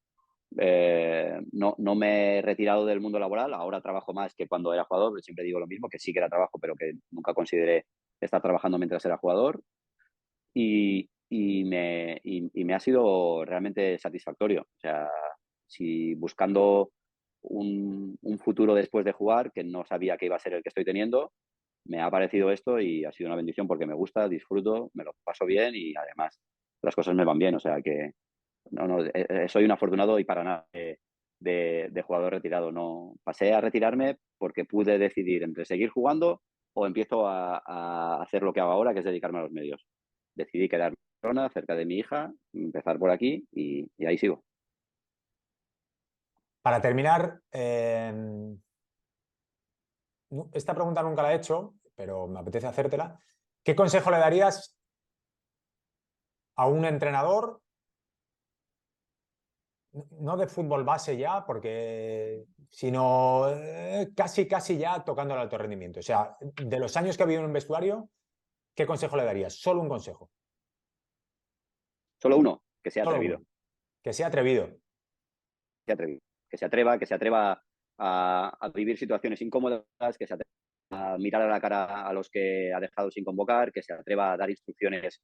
no me he retirado del mundo laboral, ahora trabajo más que cuando era jugador, pero siempre digo lo mismo, que sí que era trabajo, pero que nunca consideré estar trabajando mientras era jugador y me ha sido realmente satisfactorio. O sea, si buscando un futuro después de jugar, que no sabía que iba a ser el que estoy teniendo, me ha aparecido esto y ha sido una bendición porque me gusta, disfruto, me lo paso bien y además las cosas me van bien. O sea que soy un afortunado y para nada de jugador retirado. No, pasé a retirarme porque pude decidir entre seguir jugando o empiezo a hacer lo que hago ahora, que es dedicarme a los medios. Decidí quedarme en Barcelona, cerca de mi hija, empezar por aquí y ahí sigo. Para terminar, esta pregunta nunca la he hecho, pero me apetece hacértela. ¿Qué consejo le darías a un entrenador, no de fútbol base ya, sino casi ya tocando el alto rendimiento? O sea, de los años que ha habido en un vestuario, ¿qué consejo le darías? Solo un consejo. Solo uno, que sea Solo atrevido. uno. Que sea atrevido. Que se atreva a vivir situaciones incómodas, que se atreva a mirar a la cara a los que ha dejado sin convocar, que se atreva a dar instrucciones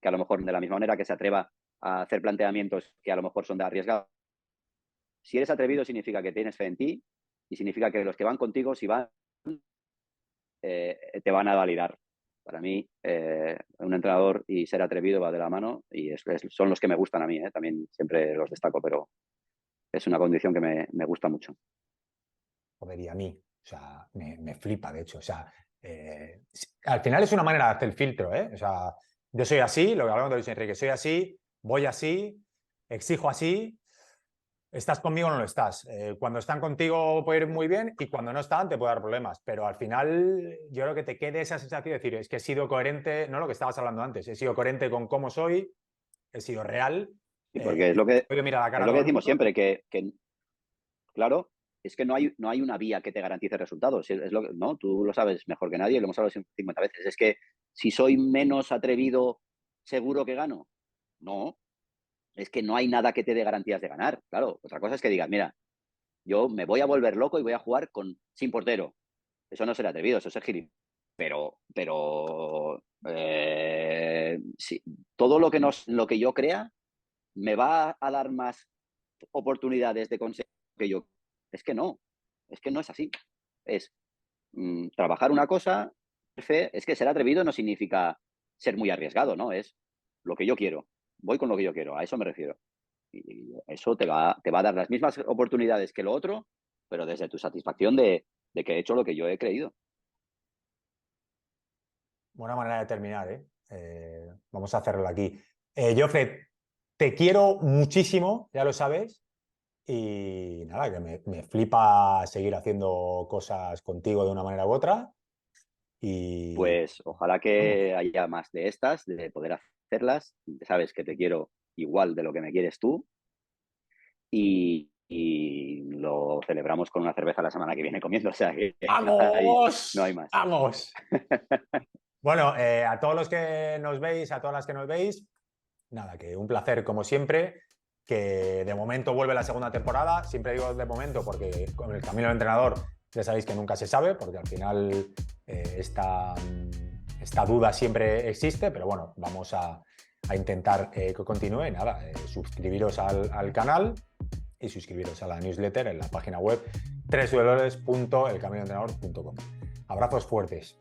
que a lo mejor de la misma manera, que se atreva a hacer planteamientos que a lo mejor son de arriesgado. Si eres atrevido significa que tienes fe en ti y significa que los que van contigo, si van, te van a validar. Para mí, un entrenador y ser atrevido va de la mano y son los que me gustan a mí. También siempre los destaco, pero es una condición que me gusta mucho. Joder, y a mí. O sea, me flipa, de hecho. O sea, al final es una manera de hacer el filtro, ¿eh? O sea, yo soy así, lo que hablamos de Luis Enrique, soy así, voy así, exijo así. Estás conmigo o no lo estás. Cuando están contigo puede ir muy bien y cuando no están te puede dar problemas. Pero al final yo creo que te quede esa sensación de decir, es que he sido coherente, no lo que estabas hablando antes, he sido coherente con cómo soy, he sido real. Y porque es lo que Mira la cara es a lo todo que el decimos mundo. siempre, que claro, es que no hay una vía que te garantice resultados. ¿No? Tú lo sabes mejor que nadie, lo hemos hablado 50 veces. Es que si soy menos atrevido, seguro que gano. No, es que no hay nada que te dé garantías de ganar. Claro, otra cosa es que digas, mira, yo me voy a volver loco y voy a jugar sin portero. Eso no será atrevido, eso es gilipollas. Pero sí, todo lo que yo crea me va a dar más oportunidades de conseguir que yo. Es que no es así. Es trabajar una cosa, es que ser atrevido no significa ser muy arriesgado, ¿no? Es lo que yo quiero. Voy con lo que yo quiero, a eso me refiero. Y eso te va a dar las mismas oportunidades que lo otro, pero desde tu satisfacción de que he hecho lo que yo he creído. Buena manera de terminar, ¿eh? Vamos a hacerlo aquí. Jofre, te quiero muchísimo, ya lo sabes. Y nada, que me flipa seguir haciendo cosas contigo de una manera u otra. Y Pues ojalá vamos, que haya más de estas, de poder hacerlas. Sabes que te quiero igual de lo que me quieres tú. Y lo celebramos con una cerveza la semana que viene comiendo. O sea que no hay ¡vamos! más. ¡Vamos! Bueno, a todos los que nos veis, a todas las que nos veis, nada, que un placer como siempre, que de momento vuelve la segunda temporada, siempre digo de momento porque con el camino del entrenador ya sabéis que nunca se sabe, porque al final esta duda siempre existe, pero bueno, vamos a intentar que continúe. Nada, suscribiros al canal y suscribiros a la newsletter en la página web www.elcaminoentrenador.com. Abrazos fuertes.